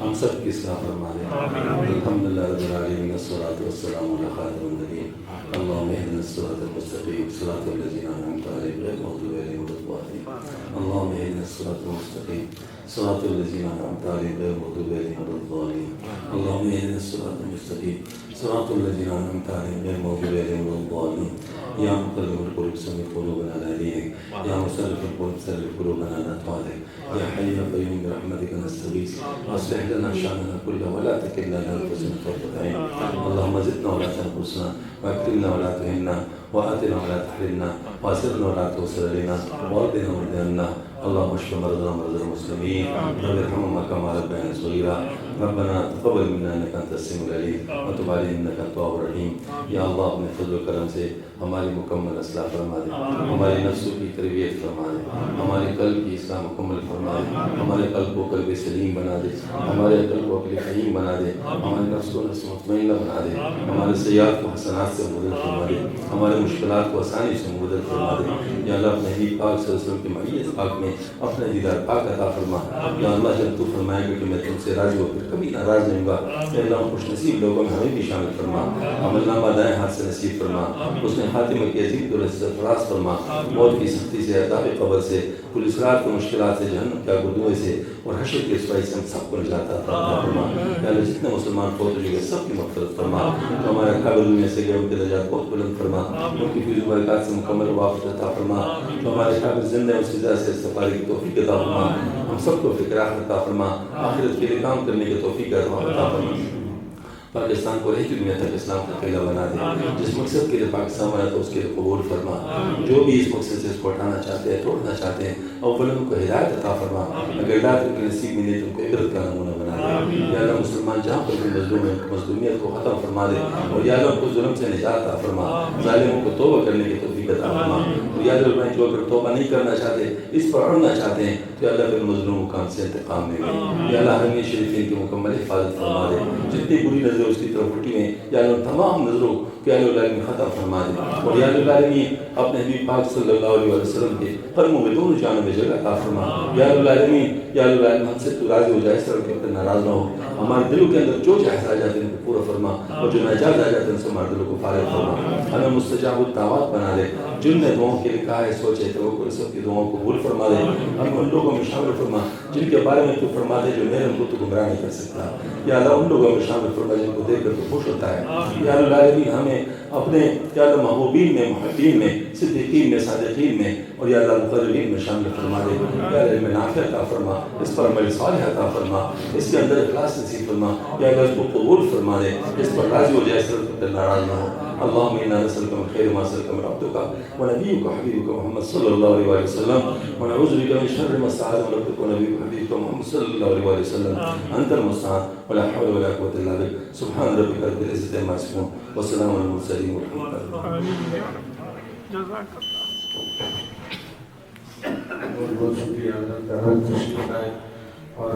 ہم سب کی اصلاح فرما دے. الحمدللہ رب العالمین والصلاۃ والسلام علی خاتم النبیین. اللهم اهدنا الصراط المستقیم صراط الذین انعمت علیہم غیر المغضوب علیہم ولا الضالین. اللهم اهدنا الصراط المستقیم صراط الذین انعمت علیہم غیر المغضوب علیہم ولا الضالین. اللهم اهدنا الصراط المستقیم صراط الذین انعمت علیہم غیر المغضوب علیہم ولا الضالین. یا مقلب القلوب ثبت قلوبنا على دينك يا مصرف القلوب ثبت قلوبنا على طاعتك يا حي يا قيوم برحمتك نستغيث واصلح لنا شأننا كله ولا تكلنا إلى أنفسنا طرفة عين. اللهم زدنا ولا تنقصنا واكرمنا ولا تهنا وآتنا ولا تحرمنا واسرنا ولا توسر علينا وارضنا وارض عنا. اللهم اشف مرضنا ومرضى المسلمين رب ارحمهما كما ربيانا صغيرا. ربنا تقبل منا انك انت السميع العليم وتب علينا انك انت التواب الرحيم. یا اللہ اپنے فضل و کرم سے ہماری مکمل اصلاح فرما دے, ہماری نفسوں کی تربیت فرما دے, ہمارے قلب کی اصلاح مکمل فرما دے, ہمارے قلب کو قلب سلیم بنا دے, ہمارے قلب کو عقل حکیم بنا دے, ہمارے نفس کو نفس مطمئنہ بنا دے, ہمارے سیئات کو حسنات سے مبدل فرما دے, ہمارے مشکلات کو آسانی سے مبدل فرما دے. یا اللہ اپنے حبیب پاک صلی اللہ علیہ وسلم کی معیت پاک میں اپنے دیدار پاک عطا فرما. یا اللہ جب تو فرمائے گا کہ میں تم سے راضی ہو پھر کبھی ناراض نہیں ہوں گا, یا اللہ خوش نصیب لوگوں میں ہمیں بھی شامل فرما. عمل نامہ دائیں ہاتھ سے نصیب فرما, اس نے خاتمہ کی عظیم دولت سے سرفراز فرما. موت کی سختی سے, عذاب قبر سے, پولیس رات کی مشکلات سے, جہنم کے گردوئے سے اور حشر کی رسوائی سے ہم سب کو نجات عطا فرما. یا اللہ جتنے مسلمان فوت ہو چکے سب کی مغفرت فرما. جو ہمارے قبر میں سے گئے ان کے درجات بہت بلند فرما, ان کی فیض و برکات سے مکمل وافت عطا فرما. جو ہمارے قبر زندہ ہے اس کی ذات سے استغفار کی توفیق عطا فرما. ہم سب کو فکر عطا فرما, آخرت کے لیے کام کرنے کی توفیق عطا فرما. پاکستان کو رہی کی دنیا تک اسلام کا قلعہ بنا دے. جس مقصد کے لیے پاکستان بنا تو اس کے لیے قبول فرما. جو بھی اس مقصد سے اس کو اٹھانا چاہتے ہیں, توڑنا چاہتے ہیں, اول ان کو ہدایت عطا فرما. اگر ہدایت ان کے نصیب میں نہیں تو ان کو عبرت کا نمونہ بنا دے. یا اللہ مسلمان جہاں پر بھی مظلوم ہیں مظلومیت کو ختم فرما دے, اور یا اللہ ان کو ظلم سے نجات عطا فرما. ظالموں کو توبہ کرنے کی توفیق عطا فرما. اور یا اللہ جو اگر توبہ نہیں کرنا چاہتے, اس پر اڑنا چاہتے ہیں, تو یا اللہ پھر مظلوم کام سے انتقام لے گئے. یا اللہ حرمین شریفین کی مکمل حفاظت فرما دے. جتنی بری نظر اس کی طرف اٹھی میں, یا اللہ تمام نظروں کہ اللہ العالمین ختم فرما دے. اور یا اللہ العالمین اپنے حبیب پاک صلی اللہ علیہ وسلم کے قدموں میں دونوں جانوں میں جگہ عطا فرما. یا اللہ العالمین, یا اللہ العالمین ہم سے تو راضی ہو جائے, اس طرح کے اوپر ناراض نہ ہو. ہمارے دلوں کے اندر جو جائز آ جاتے ہیں ان کو پورا فرما, اور جو ناجائز آ جاتے ہیں ان سے ہمارے دلوں کو فارغ فرما. ہمیں مستجاب الدعوات بنا دے. جن نے دعاؤں کے لیے کہا ہے سوچے تو وہ سب کی دعاؤں کو قبول فرما دے. ہم ان لوگوں میں شامل فرما جن کے بارے میں تو فرما دے جو میرے ان کو تو گمراہ نہیں کر سکتا. یا اللہ ان لوگوں میں شامل فرما جن کو دیکھ کر تو خوش ہوتا ہے. یا اللہ العالمین ہمیں اپنے یا اللہ محبوبین میں, محبین میں, صدیقین میں, صادقین میں, اور یا اللہ مقربین میں شامل فرما دے. یا اللہ علم نافع عطا فرما, اس پر عمل صالح عطا فرما, اس کے اندر اخلاص نصیب فرما. یا اللہ اس کو قبول فرما دے, اس پر راضی ہو جائے, اس پر ناراض نہ ہو. اللهم انا نسالك من خير ما سالك من عبدك ونبيك وحبيبك محمد صلى الله عليه وسلم, ونعوذ بك من شر ما استعاذ من عبدك ونبيك وحبيبك محمد صلى الله عليه وسلم. انت المستعان ولا حول ولا قوه الا بك. سبحان ربك رب العزه عما يصفون وسلام على المرسلين والحمد لله. جزاک اللہ. بہت بہت شکریہ. اللہ تعالیٰ تشریف لائے اور